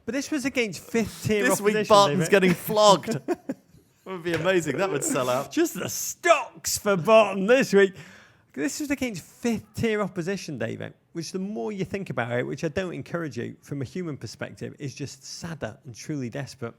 But this was against 5th tier This opposition. week Barton's getting flogged. That would be amazing. That would sell out. Just the stocks for Barton this week. This was against 5th tier opposition, David, which the more you think about it, which I don't encourage you from a human perspective, is just sadder and truly desperate.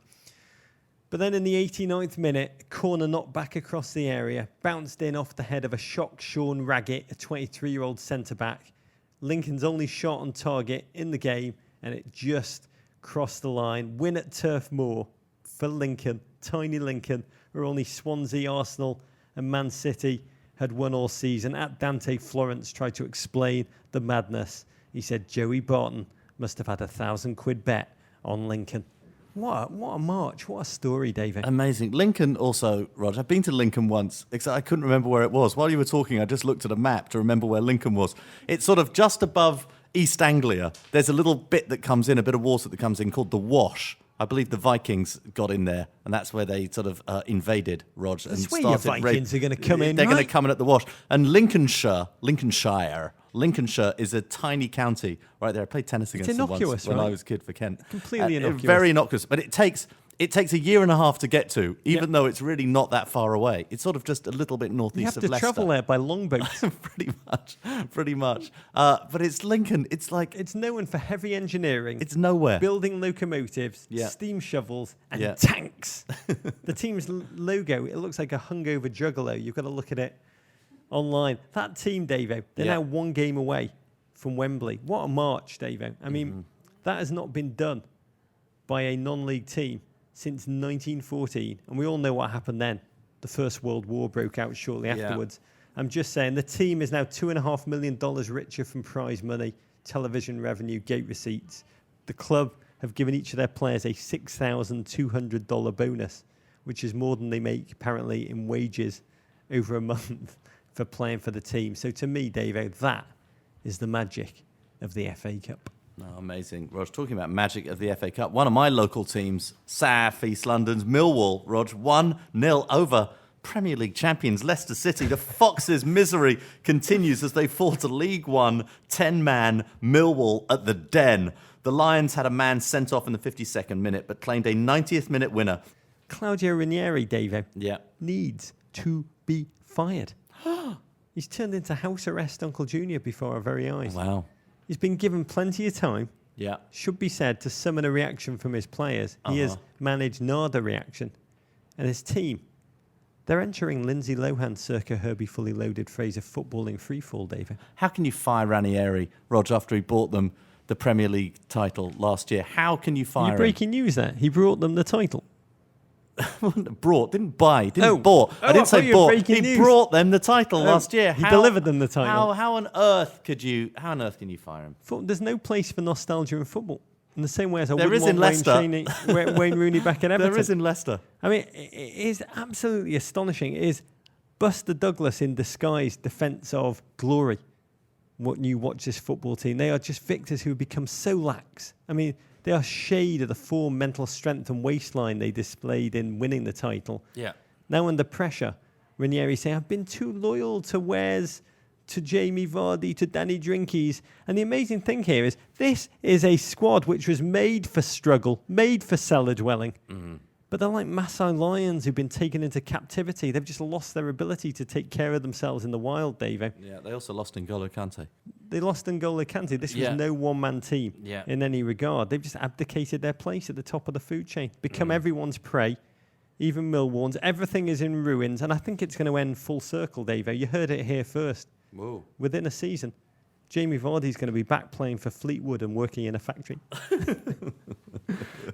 But then in the 89th minute, corner knocked back across the area, bounced in off the head of a shocked Sean Raggett, a 23-year-old centre-back. Lincoln's only shot on target in the game, and it just crossed the line. Win at Turf Moor for Lincoln, tiny Lincoln, where only Swansea, Arsenal and Man City had won all season. At Dante Florence tried to explain the madness. He said Joey Barton must have had £1,000 bet on Lincoln. What a march. What a story, David. Amazing. Lincoln also, Rog, I've been to Lincoln once, except I couldn't remember where it was. While you were talking, I just looked at a map to remember where Lincoln was. It's sort of just above East Anglia. There's a little bit that comes in, a bit of water that comes in called the Wash. I believe the Vikings got in there, and that's where they sort of invaded, Rog. That's where your Vikings are going to come in, They're right? going to come in at the Wash. And Lincolnshire is a tiny county right there. I played tennis against them once when I was a kid for Kent. Completely innocuous. Very innocuous. But it takes a year and a half to get to, even though it's really not that far away. It's sort of just a little bit northeast of Leicester. You have to travel there by longboat. Pretty much. But it's Lincoln. It's like... It's known for heavy engineering. It's nowhere. Building locomotives, steam shovels, and tanks. The team's logo, it looks like a hungover juggalo. You've got to look at it online. That team, Davo, they're now 1 game away from Wembley. What a march, Davo. I mean, that has not been done by a non-league team since 1914. And we all know what happened then. The First World War broke out shortly afterwards. I'm just saying, the team is now $2.5 million richer from prize money, television revenue, gate receipts. The club have given each of their players a $6,200 bonus, which is more than they make, apparently, in wages over a month for playing for the team. So to me, Davo, that is the magic of the FA Cup. Oh, amazing. Rog, talking about magic of the FA Cup, one of my local teams, South East London's Millwall, Rog, 1-0 over Premier League champions Leicester City. The Foxes' misery continues as they fall to League One 10-man Millwall at the Den. The Lions had a man sent off in the 52nd minute, but claimed a 90th minute winner. Claudio Ranieri, Davo, Yeah. needs to be fired. He's turned into house arrest Uncle Junior before our very eyes. Wow. He's been given plenty of time, Yeah. should be said, to summon a reaction from his players. He has managed nada reaction. And his team, they're entering Lindsay Lohan circa Herbie Fully Loaded phrase of footballing freefall, David. How can you fire Ranieri, Rog, after he bought them the Premier League title last year? How can you fire him? Breaking news there. He brought them the title. Brought, didn't buy, didn't bought. I didn't say bought. He brought them the title last year. He delivered them the title. How on earth can you fire him? There's no place for nostalgia in football. In the same way as I There wouldn't is in want Leicester. Wayne Rooney back at Everton. There is in Leicester. I mean, it is absolutely astonishing. It is Buster Douglas in disguise defence of glory. When you watch this football team, they are just victors who have become so lax. I mean, they are shade of the form, mental strength and waistline they displayed in winning the title. Yeah. Now under pressure, Ranieri saying, I've been too loyal to Wes, to Jamie Vardy, to Danny Drinkies. And the amazing thing here is this is a squad which was made for struggle, made for cellar dwelling. Mm-hmm. But they're like Maasai lions who've been taken into captivity. They've just lost their ability to take care of themselves in the wild, Davo. Yeah, they also lost N'Golo Kante. They lost N'Golo Kante. This was no one-man team in any regard. They've just abdicated their place at the top of the food chain, become everyone's prey, even Millwall's. Everything is in ruins, and I think it's going to end full circle, Davo. You heard it here first. Whoa. Within a season, Jamie Vardy's going to be back playing for Fleetwood and working in a factory.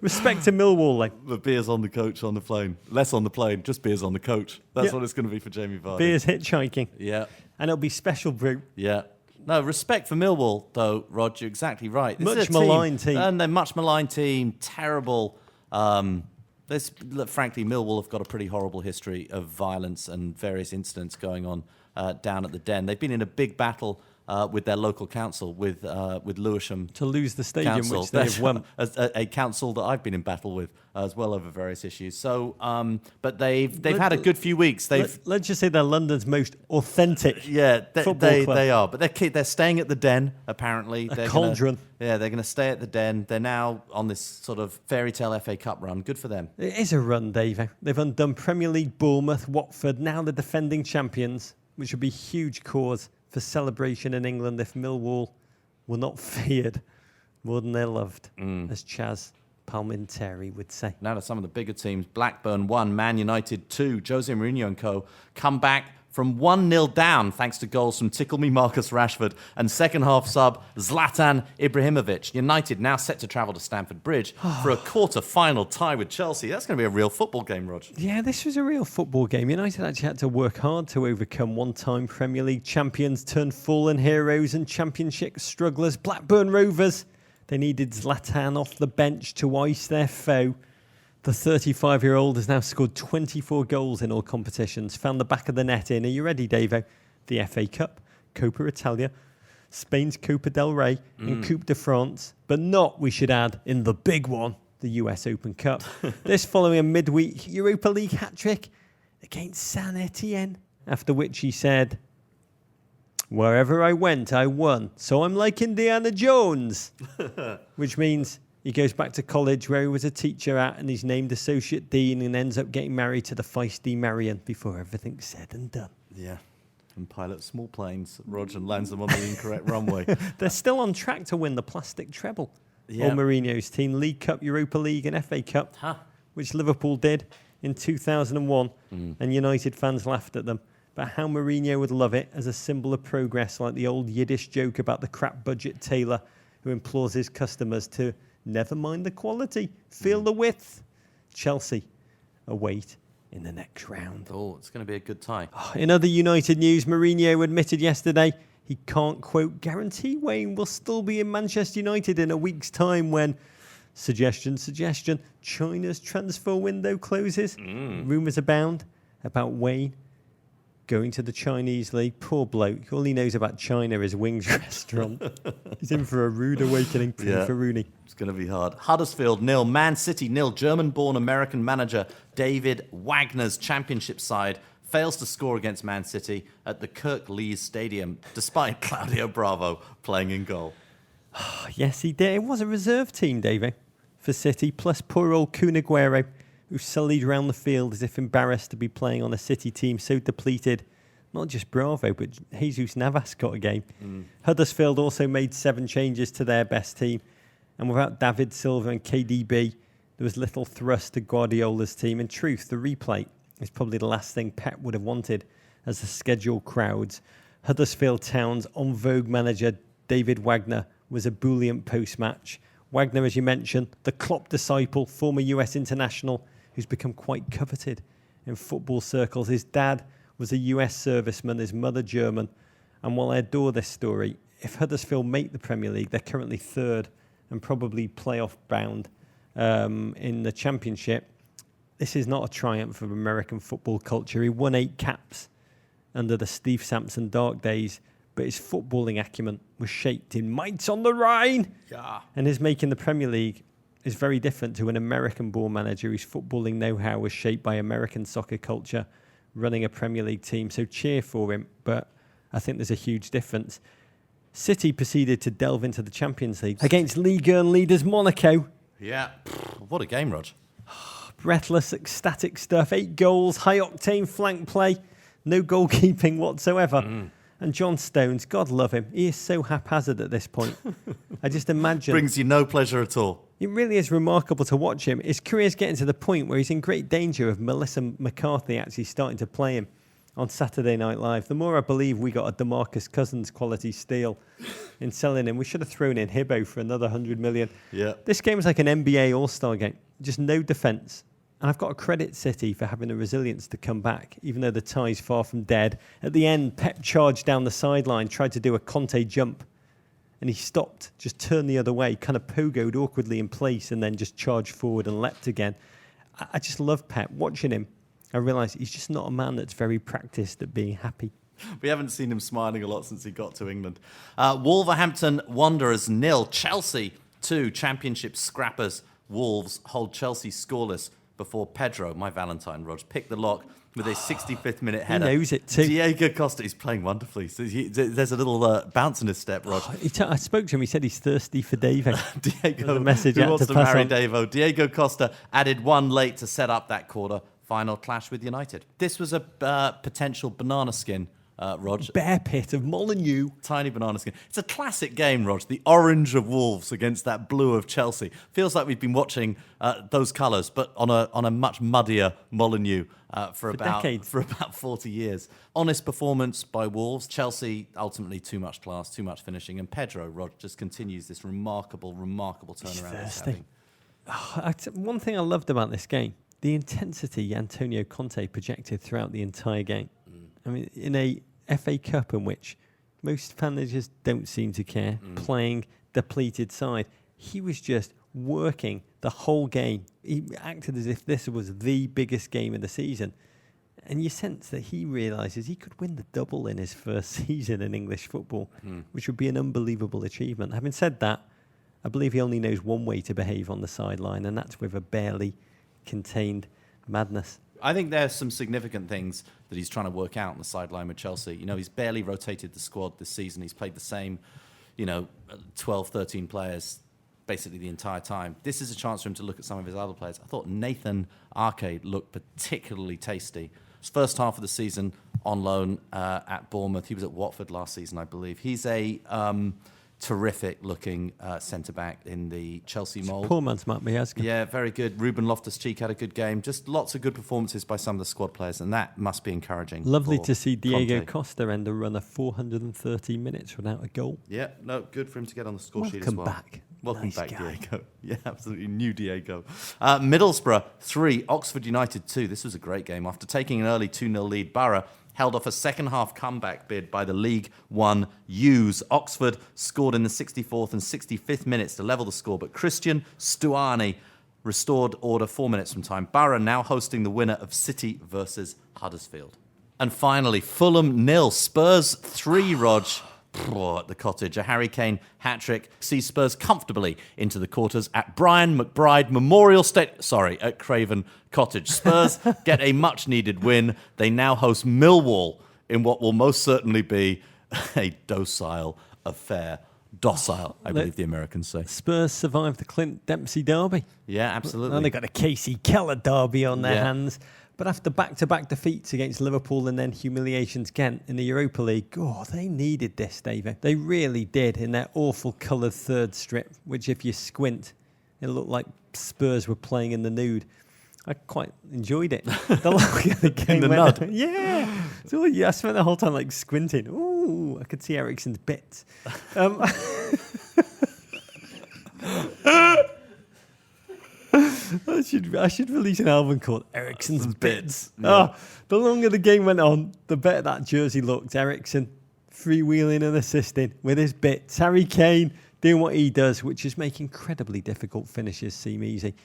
Respect to Millwall, like. The beers on the coach on the plane. Less on the plane, just beers on the coach. That's what it's going to be for Jamie Vardy. Beers hitchhiking. Yeah. And it'll be special brew. Yeah. No, respect for Millwall, though, Rod, you're exactly right. This Much maligned team. And they're much maligned team, terrible. Frankly, Millwall have got a pretty horrible history of violence and various incidents going on down at the Den. They've been in a big battle with their local council, with Lewisham. To lose the stadium, council. which they have won. A council that I've been in battle with as well over various issues. So, but they've had a good few weeks. Let's just say they're London's most authentic football club. They are. But they're staying at the Den, apparently. A cauldron. They're going to stay at the Den. They're now on this sort of fairy tale FA Cup run. Good for them. It is a run, Dave. They've undone Premier League, Bournemouth, Watford, now the defending champions, which would be huge cause for celebration in England if Millwall were not feared more than they're loved, as Chaz Palminteri would say. Now to some of the bigger teams. Blackburn 1, Man United 2. Jose Mourinho and co. come back from 1-0 down thanks to goals from Tickle Me Marcus Rashford and second half sub Zlatan Ibrahimovic. United now set to travel to Stamford Bridge for a quarter-final tie with Chelsea. That's going to be a real football game, Rog. Yeah, this was a real football game. United actually had to work hard to overcome one-time Premier League champions turned fallen heroes and Championship strugglers, Blackburn Rovers. They needed Zlatan off the bench to ice their foe. The 35-year-old has now scored 24 goals in all competitions, found the back of the net in. Are you ready, Davo? The FA Cup, Copa Italia, Spain's Copa del Rey, and Coupe de France, but not, we should add, in the big one, the US Open Cup. This following a midweek Europa League hat-trick against San Etienne, after which he said, "Wherever I went, I won, so I'm like Indiana Jones," which means he goes back to college where he was a teacher at and he's named associate dean and ends up getting married to the feisty Marion before everything's said and done. Yeah. And pilot small planes, Roger, and lands them on the incorrect runway. They're still on track to win the plastic treble. All Mourinho's team, League Cup, Europa League and FA Cup, which Liverpool did in 2001. And United fans laughed at them. But how Mourinho would love it as a symbol of progress, like the old Yiddish joke about the crap budget tailor who implores his customers to never mind the quality, feel the width. Chelsea await in the next round. Oh, it's going to be a good tie. In other United news, Mourinho admitted yesterday he can't, quote, guarantee Wayne will still be in Manchester United in a week's time when, suggestion, China's transfer window closes. Rumours abound about Wayne going to the Chinese league. Poor bloke. All he knows about China is Wings restaurant. He's in for a rude awakening for Rooney. It's going to be hard. Huddersfield 0, Man City 0. German-born American manager David Wagner's championship side fails to score against Man City at the Kirklees Stadium, despite Claudio Bravo playing in goal. Yes, he did. It was a reserve team, Davey, for City, plus poor old Kun Aguero, who sullied around the field as if embarrassed to be playing on a City team so depleted. Not just Bravo, but Jesus Navas got a game. Huddersfield also made 7 changes to their best team. And without David Silva and KDB, there was little thrust to Guardiola's team. In truth, the replay is probably the last thing Pep would have wanted as the schedule crowds. Huddersfield Town's en vogue manager, David Wagner, was a ebullient post-match. Wagner, as you mentioned, the Klopp disciple, former US international, who's become quite coveted in football circles. His dad was a US serviceman, his mother German. And while I adore this story, if Huddersfield make the Premier League, they're currently 3rd and probably playoff bound in the Championship. This is not a triumph of American football culture. He won 8 caps under the Steve Sampson dark days, but his footballing acumen was shaped in Mainz on the Rhine. Yeah. And his making the Premier League is very different to an American-born manager whose footballing know-how was shaped by American soccer culture, running a Premier League team. So cheer for him, but I think there's a huge difference. City proceeded to delve into the Champions League against Ligue 1 leaders Monaco. Yeah. What a game, Rog. Breathless, ecstatic stuff. 8 goals, high-octane flank play, no goalkeeping whatsoever. And John Stones, God love him, he is so haphazard at this point. I just imagine... Brings you no pleasure at all. It really is remarkable to watch him. His career's getting to the point where he's in great danger of Melissa McCarthy actually starting to play him on Saturday Night Live. The more I believe we got a DeMarcus Cousins quality steal in selling him. We should have thrown in Hibbo for another 100 million. Yeah. This game was like an NBA All-Star game. Just no defence. And I've got to credit City for having the resilience to come back, even though the tie's far from dead. At the end, Pep charged down the sideline, tried to do a Conte jump, and he stopped, just turned the other way, kind of pogoed awkwardly in place, and then just charged forward and leapt again. I just love Pep. Watching him, I realise he's just not a man that's very practised at being happy. We haven't seen him smiling a lot since he got to England. Wolverhampton Wanderers 0, Chelsea 2. Championship scrappers Wolves hold Chelsea scoreless before Pedro, my Valentine, Rog, picked the lock with a 65th minute header. He knows it too. Diego Costa is playing wonderfully. So there's a little bounce in his step, Rog. I spoke to him. He said he's thirsty for Davo. Diego, the message who had wants to to pass marry on. Davo. Diego Costa added 1 late to set up that quarter final clash with United. This was a potential banana skin, Rog. Bear pit of Molineux. Tiny banana skin. It's a classic game, Rog. The orange of Wolves against that blue of Chelsea. Feels like we've been watching those colours, but on a much muddier Molineux for about 40 years. Honest performance by Wolves. Chelsea, ultimately too much class, too much finishing. And Pedro, Rog, just continues this remarkable turnaround he's having. One thing I loved about this game, the intensity Antonio Conte projected throughout the entire game. I mean, in a FA Cup in which most managers don't seem to care, playing depleted side, he was just working the whole game. He acted as if this was the biggest game of the season. And you sense that he realises he could win the double in his first season in English football, which would be an unbelievable achievement. Having said that, I believe he only knows one way to behave on the sideline, and that's with a barely contained madness. I think there's some significant things that he's trying to work out on the sideline with Chelsea. You know, he's barely rotated the squad this season. He's played the same, 12, 13 players basically the entire time. This is a chance for him to look at some of his other players. I thought Nathan Arcade looked particularly tasty. His first half of the season on loan at Bournemouth. He was at Watford last season, I believe. He's a terrific-looking centre-back in the Chelsea mould. Poor man's Matt Miazga. Yeah, very good. Ruben Loftus-Cheek had a good game. Just lots of good performances by some of the squad players, and that must be encouraging. Lovely to see Diego Conte. Costa end a run of 430 minutes without a goal. Yeah, no, good for him to get on the score sheet as well. Welcome Nice back, guy. Diego. Yeah, absolutely. New Diego. Middlesbrough 3, Oxford United 2. This was a great game. After taking an early 2-0 lead, Borough held off a second-half comeback bid by the League One U's. Oxford scored in the 64th and 65th minutes to level the score, but Christian Stuani restored order 4 minutes from time. Borough now hosting the winner of City versus Huddersfield. And finally, Fulham 0, Spurs 3, Rog. At the Cottage, a Harry Kane hat-trick sees Spurs comfortably into the quarters at Brian McBride Memorial at Craven Cottage. Spurs get a much-needed win. They now host Millwall in what will most certainly be a docile affair. Docile, I believe the Americans say. Spurs survived the Clint Dempsey derby. Yeah, absolutely. And they got a Casey Keller derby on their hands. But after back-to-back defeats against Liverpool and then humiliations Ghent in the Europa League, they needed this, David. They really did in their awful coloured third strip, which if you squint, it looked like Spurs were playing in the nude. I quite enjoyed it. The longer the game in the went nud. on. Yeah. So I spent the whole time like squinting. Ooh, I could see Eriksen's bits. I should release an album called Eriksen's Bits. Yeah. The longer the game went on, the better that jersey looked. Eriksen freewheeling and assisting with his bits. Harry Kane doing what he does, which is make incredibly difficult finishes seem easy.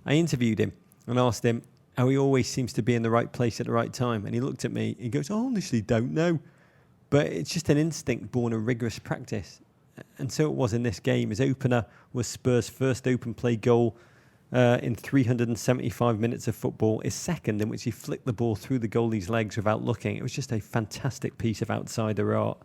I interviewed him and asked him how he always seems to be in the right place at the right time. And he looked at me, he goes, I honestly don't know. But it's just an instinct born of rigorous practice. And so it was in this game. His opener was Spurs' first open play goal in 375 minutes of football. His second, in which he flicked the ball through the goalie's legs without looking. It was just a fantastic piece of outsider art.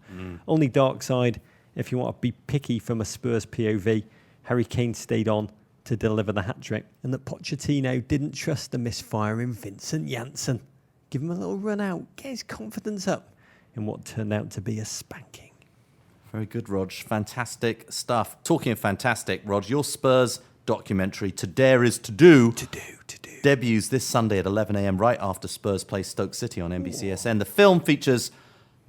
Only dark side, if you want to be picky from a Spurs POV, Harry Kane stayed on to deliver the hat-trick, and that Pochettino didn't trust the misfire in Vincent Janssen. Give him a little run out, get his confidence up in what turned out to be a spanking. Very good, Rog. Fantastic stuff. Talking of fantastic, Rog, your Spurs documentary, To Dare Is To Do, debuts this Sunday at 11 a.m. right after Spurs play Stoke City on NBCSN. The film features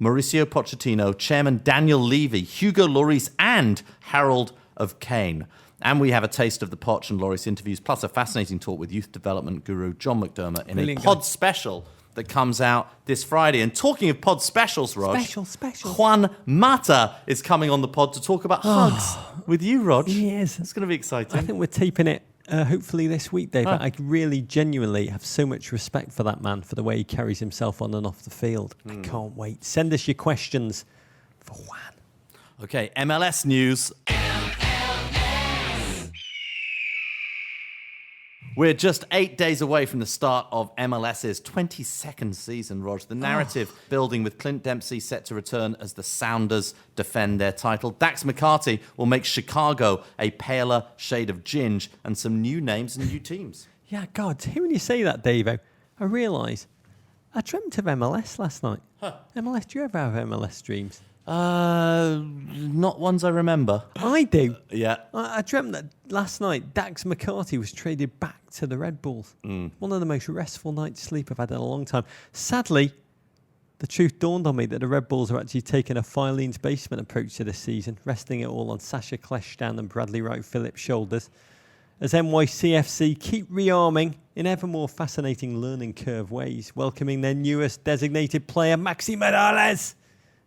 Mauricio Pochettino, Chairman Daniel Levy, Hugo Lloris, and Harold of Kane. And we have a taste of the Poch and Lloris interviews, plus a fascinating talk with youth development guru John McDermott in a pod special that comes out this Friday. And talking of pod specials, Rog, Special. Juan Mata is coming on the pod to talk about hugs with you, Rog. He is. It's going to be exciting. I think we're taping it hopefully this week, David. I really genuinely have so much respect for that man, for the way he carries himself on and off the field. I can't wait. Send us your questions for Juan. Okay, MLS news. We're just 8 days away from the start of MLS's 22nd season, Rog. The narrative building with Clint Dempsey set to return as the Sounders defend their title. Dax McCarty will make Chicago a paler shade of ginge, and some new names and new teams. Yeah, God, hearing you say that, Davo, I realise I dreamt of MLS last night. MLS, do you ever have MLS dreams? Not ones I remember. I do. Yeah. I dreamt that last night Dax McCarty was traded back to the Red Bulls. One of the most restful nights sleep I've had in a long time. Sadly, the truth dawned on me that the Red Bulls are actually taking a Filene's basement approach to this season, resting it all on Sasha Kleshtan and Bradley Wright Phillips' shoulders, as NYCFC keep rearming in ever more fascinating learning curve ways, welcoming their newest designated player, Maxi Morales,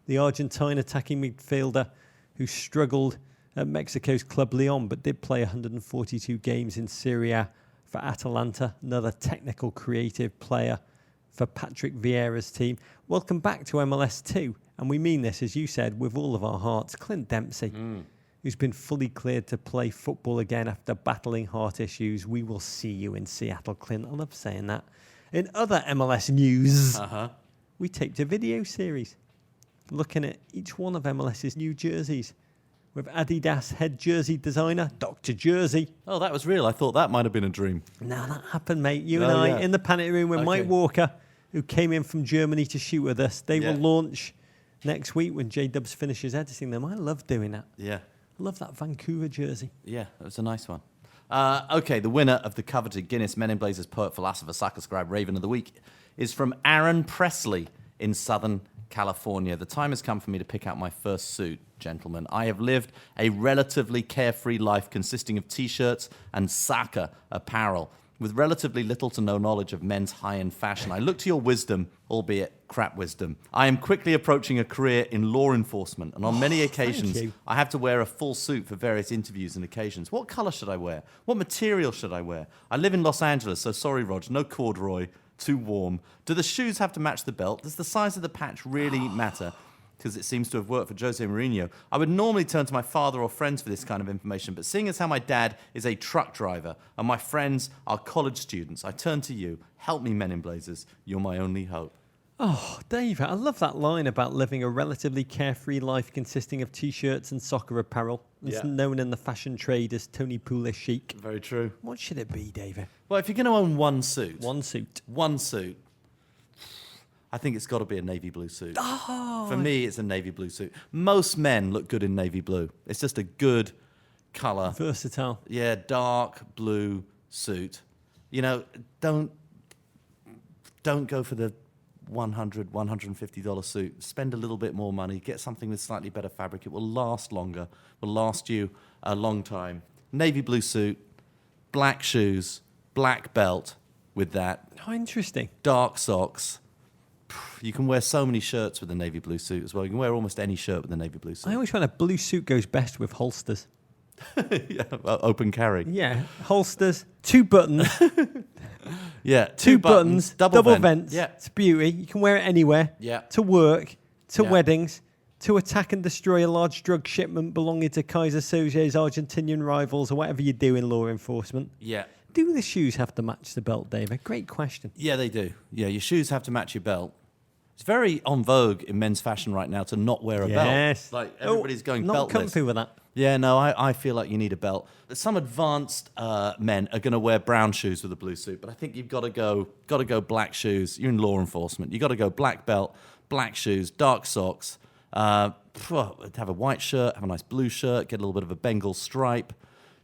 the Argentine attacking midfielder who struggled at Mexico's Club Leon, but did play 142 games in Serie A for Atalanta, another technical, creative player for Patrick Vieira's team. Welcome back to MLS 2, and we mean this, as you said, with all of our hearts. Clint Dempsey, who's been fully cleared to play football again after battling heart issues. We will see you in Seattle, Clint. I love saying that. In other MLS news, we taped a video series looking at each one of MLS's new jerseys with Adidas head jersey designer, Dr. Jersey. Oh, that was real. I thought that might have been a dream. No, that happened, mate. You and I in the panic room with Mike Walker, who came in from Germany to shoot with us. They will launch next week when J-Dubs finishes editing them. I love doing that. Yeah. I love that Vancouver jersey. Yeah, that was a nice one. Okay, the winner of the coveted Guinness Men in Blazers Poet, Philosopher, Soccer Scribe, Raven of the Week is from Aaron Presley in Southern California. The time has come for me to pick out my first suit, gentlemen. I have lived a relatively carefree life consisting of T-shirts and soccer apparel, with relatively little to no knowledge of men's high-end fashion. I look to your wisdom, albeit crap wisdom. I am quickly approaching a career in law enforcement, and on many occasions, I have to wear a full suit for various interviews and occasions. What colour should I wear? What material should I wear? I live in Los Angeles, so sorry, Rog, no corduroy, too warm? Do the shoes have to match the belt? Does the size of the patch really matter? Because it seems to have worked for Jose Mourinho. I would normally turn to my father or friends for this kind of information, but seeing as how my dad is a truck driver and my friends are college students, I turn to you. Help me, Men in Blazers. You're my only hope. Oh, Dave, I love that line about living a relatively carefree life consisting of T-shirts and soccer apparel. It's known in the fashion trade as Tony Pula chic. Very true. What should it be, David? Well, if you're going to own one suit, I think it's got to be a navy blue suit. Oh, For me, it's a navy blue suit. Most men look good in navy blue. It's just a good colour. versatile. Yeah, dark blue suit. You know, don't go for the $100, $150 suit. Spend a little bit more money. Get something with slightly better fabric. It will last longer. Will last you a long time. Navy blue suit, black shoes, black belt with that. How interesting. Dark socks. You can wear so many shirts with a navy blue suit as well. You can wear almost any shirt with a navy blue suit. I always find a blue suit goes best with holsters. Yeah, well, open carry. Yeah, holsters, 2 buttons. Yeah, two buttons, double vents. Yeah. It's beauty. You can wear it anywhere. Yeah. To work, to Yeah. weddings, to attack and destroy a large drug shipment belonging to Kaiser Soze's Argentinian rivals, or whatever you do in law enforcement. Yeah. Do the shoes have to match the belt, David? Great question. Yeah, they do. Yeah, your shoes have to match your belt. It's very en vogue in men's fashion right now to not wear a Yes. belt. Like everybody's going not beltless. comfy with that. Yeah, no, I feel like you need a belt. Some advanced men are going to wear brown shoes with a blue suit, but I think you've got to go black shoes. You're in law enforcement. You've got to go black belt, black shoes, dark socks. Have a white shirt, have a nice blue shirt, get a little bit of a Bengal stripe.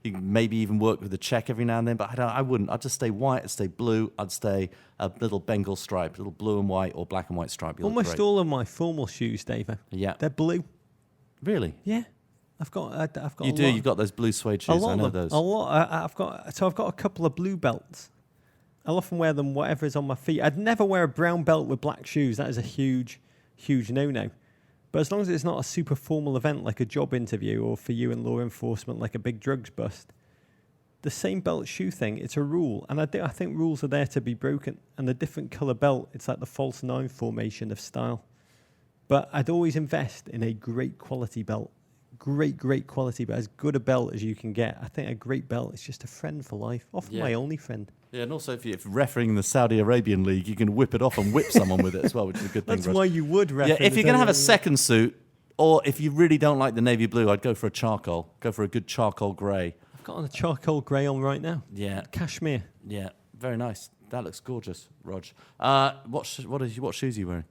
You can maybe even work with a check every now and then, but I wouldn't. I'd just stay white, I'd stay blue, I'd stay a little Bengal stripe, a little blue and white or black and white stripe. You'll look Almost great. all of my formal shoes, David. Yeah. They're blue. Really? Yeah. I've got. You a do. lot. You've got those blue suede A shoes. lot I know of them. those. A lot. I've got a couple of blue belts. I'll often wear them whatever is on my feet. I'd never wear a brown belt with black shoes. That is a huge no-no. But as long as it's not a super formal event like a job interview, or for you in law enforcement like a big drugs bust, the same belt shoe thing, it's a rule. And I think rules are there to be broken. And the different colour belt, it's like the false 9 formation of style. But I'd always invest in a great quality belt. Great quality, but as good a belt as you can get. I think a great belt is just a friend for life. Often my only friend. Yeah, and also if you're refereeing the Saudi Arabian league, you can whip it off and whip someone with it as well, which is a good thing. That's Russ. why you would Yeah, reference. if you're going to have a second suit, or if you really don't like the navy blue, I'd go for a charcoal. Go for a good charcoal grey. I've got on a charcoal grey on right now. Yeah. Cashmere. Yeah, very nice. That looks gorgeous, Rog. What shoes are you wearing?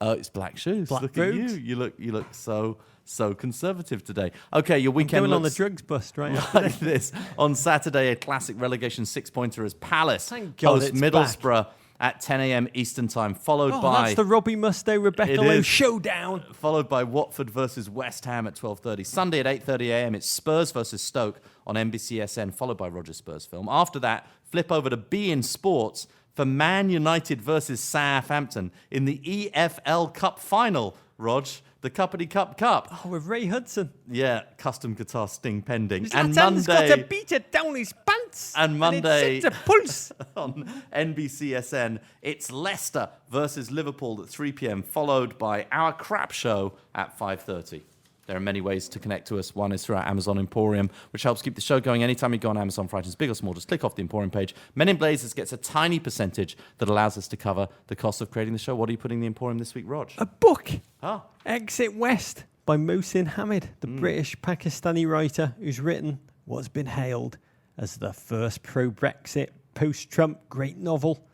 Oh, it's black shoes. Black Look boots. at you. You look so conservative today. Okay, your weekend Going on the looks drugs bust right now. like this. On Saturday, a classic relegation 6-pointer as Palace Thank God host it's Middlesbrough at 10 a.m. Eastern time, followed by That's the Robbie Musto, Rebecca It Lowe is. showdown. followed by Watford versus West Ham at 12:30. Sunday at 8:30 a.m. it's Spurs versus Stoke on NBCSN, followed by Roger Spurs Film. After that, flip over to beIN Sports for Man United versus Southampton in the EFL Cup final. Rog, the Cuppity Cup Cup. Oh, with Ray Hudson. Yeah, custom guitar sting pending. Zlatan's And got to Monday beat it down his pants. And Monday- it sets a pulse. on NBCSN, it's Leicester versus Liverpool at 3 p.m, followed by our crap show at 5:30. There are many ways to connect to us. One is through our Amazon Emporium, which helps keep the show going anytime you go on Amazon for items big or small. Just click off the Emporium page. Men in Blazers gets a tiny percentage that allows us to cover the cost of creating the show. What are you putting in the Emporium this week, Rog? A book. Ah, Exit West by Mohsin Hamid, the British Pakistani writer who's written what's been hailed as the first pro-Brexit, post-Trump great novel.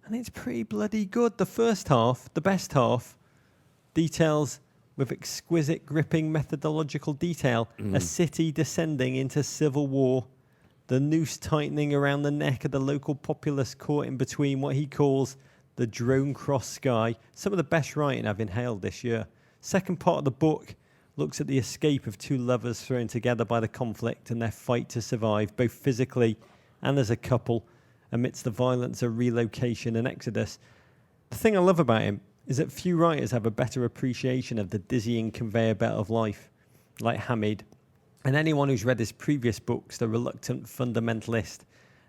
And it's pretty bloody good. The first half, the best half, details with exquisite, gripping methodological detail a city descending into civil war, the noose tightening around the neck of the local populace caught in between what he calls the drone-crossed sky. Some of the best writing I've inhaled this year. Second part of the book looks at the escape of two lovers thrown together by the conflict and their fight to survive, both physically and as a couple, amidst the violence of relocation and exodus. The thing I love about him is that few writers have a better appreciation of the dizzying conveyor belt of life, like Hamid, and anyone who's read his previous books, The Reluctant Fundamentalist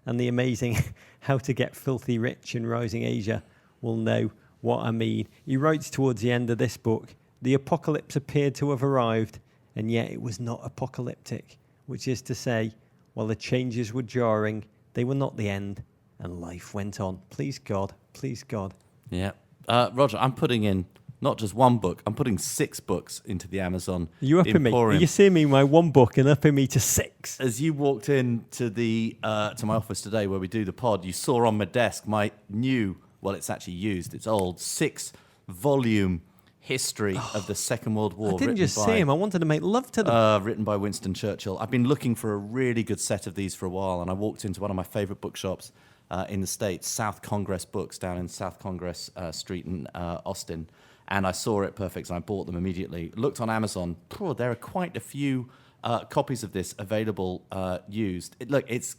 and the amazing How to Get Filthy Rich in Rising Asia will know what I mean. He writes towards the end of this book, the apocalypse appeared to have arrived, and yet it was not apocalyptic, which is to say, while the changes were jarring, they were not the end, and life went on. Please God, please God. Yeah. Roger, I'm putting in not just one book, I'm putting 6 books into the Amazon Are you upping me? Are you seeing me my 1 book and upping me to 6? As you walked into to my office today where we do the pod, you saw on my desk my new, well, it's actually used, it's old, 6-volume history of the Second World War. I didn't just see him, I wanted to make love to them. Written by Winston Churchill. I've been looking for a really good set of these for a while, and I walked into one of my favourite bookshops in the States, South Congress Books, down in South Congress Street in Austin, and I saw it perfect, and I bought them immediately. Looked on Amazon. There are quite a few copies of this available used. It's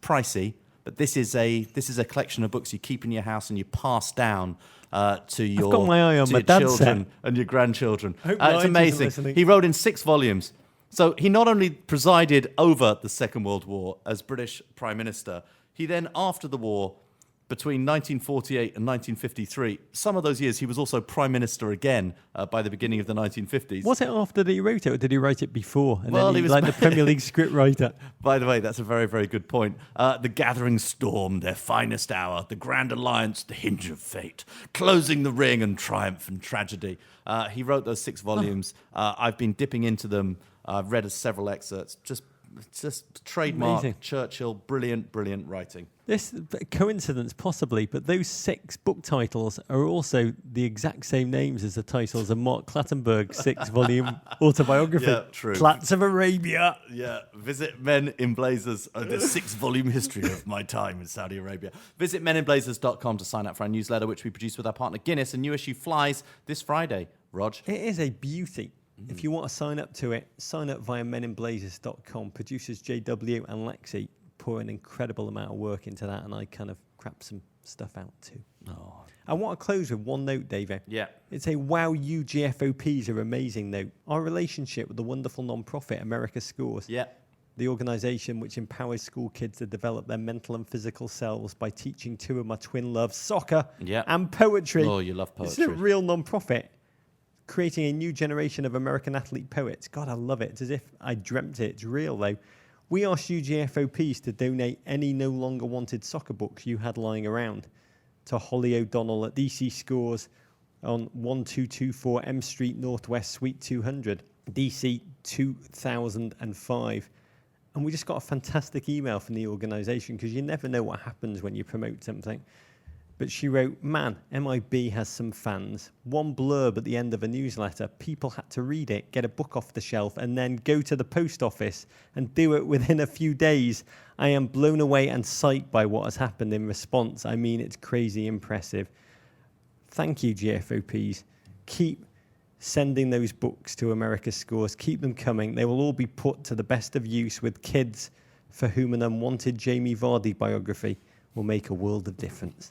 pricey, but this is a collection of books you keep in your house and you pass down to your, I've got my eye on my dad's children set. and your grandchildren. Hope It's amazing. He wrote in 6 volumes. So he not only presided over the Second World War as British Prime Minister, he then, after the war, between 1948 and 1953, some of those years he was also Prime Minister again by the beginning of the 1950s. Was it after that he wrote it, or did he write it before? And Well, then he was like the Premier League script writer. By the way, that's a very, very good point. The gathering storm, their finest hour, the grand alliance, the hinge of fate, closing the ring and triumph and tragedy. He wrote those 6 volumes. I've been dipping into them. I've read several excerpts. Just trademark Amazing. Churchill. Brilliant, brilliant writing. This coincidence, possibly, but those 6 book titles are also the exact same names as the titles of Mark Clattenburg's 6-volume autobiography. Yeah, true. Clats of Arabia. Yeah, visit Men in Blazers, the 6-volume history of my time in Saudi Arabia. Visit meninblazers.com to sign up for our newsletter, which we produce with our partner Guinness. A new issue flies this Friday. Rog? It is a beauty. If you want to sign up to it, sign up via meninblazers.com. Producers JW and Lexi pour an incredible amount of work into that, and I kind of crap some stuff out too. Oh. I want to close with one note, David. Yeah. It's a wow, you GFOPs are amazing note. Our relationship with the wonderful non-profit America Scores. Yeah. The organisation which empowers school kids to develop their mental and physical selves by teaching 2 of my twin loves, soccer and poetry. Oh, you love poetry. It's a real non-profit, creating a new generation of American athlete poets. God, I love it. It's as if I dreamt it. It's real, though. We asked UGFOPs to donate any no longer wanted soccer books you had lying around to Holly O'Donnell at DC Scores on 1224 M Street Northwest, Suite 200, DC 2005. And we just got a fantastic email from the organisation, because you never know what happens when you promote something. But she wrote, man, MIB has some fans. One blurb at the end of a newsletter. People had to read it, get a book off the shelf, and then go to the post office and do it within a few days. I am blown away and psyched by what has happened in response. I mean, it's crazy impressive. Thank you, GFOPs. Keep sending those books to America Scores. Keep them coming. They will all be put to the best of use with kids for whom an unwanted Jamie Vardy biography will make a world of difference.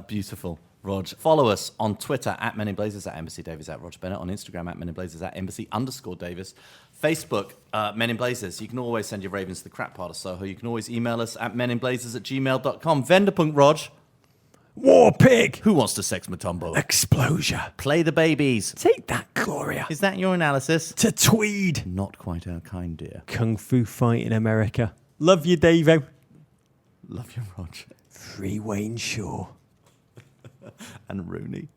Beautiful, Rog. Follow us on Twitter at Men in Blazers, at Embassy Davis, at Roger Bennett, on Instagram at Men in Blazers, at Embassy_Davis, Facebook, Men in Blazers. You can always send your ravens to the crap part of Soho. You can always email us at meninblazers@gmail.com. Venderpunk, Rog. War pig! Who wants to sex Matumbo? Explosion! Play the babies. Take that, Gloria! Is that your analysis? To Tweed! Not quite our kind, dear. Kung Fu fight in America. Love you, Davo. Love you, Rog. Free Wayne Shaw. And Rooney.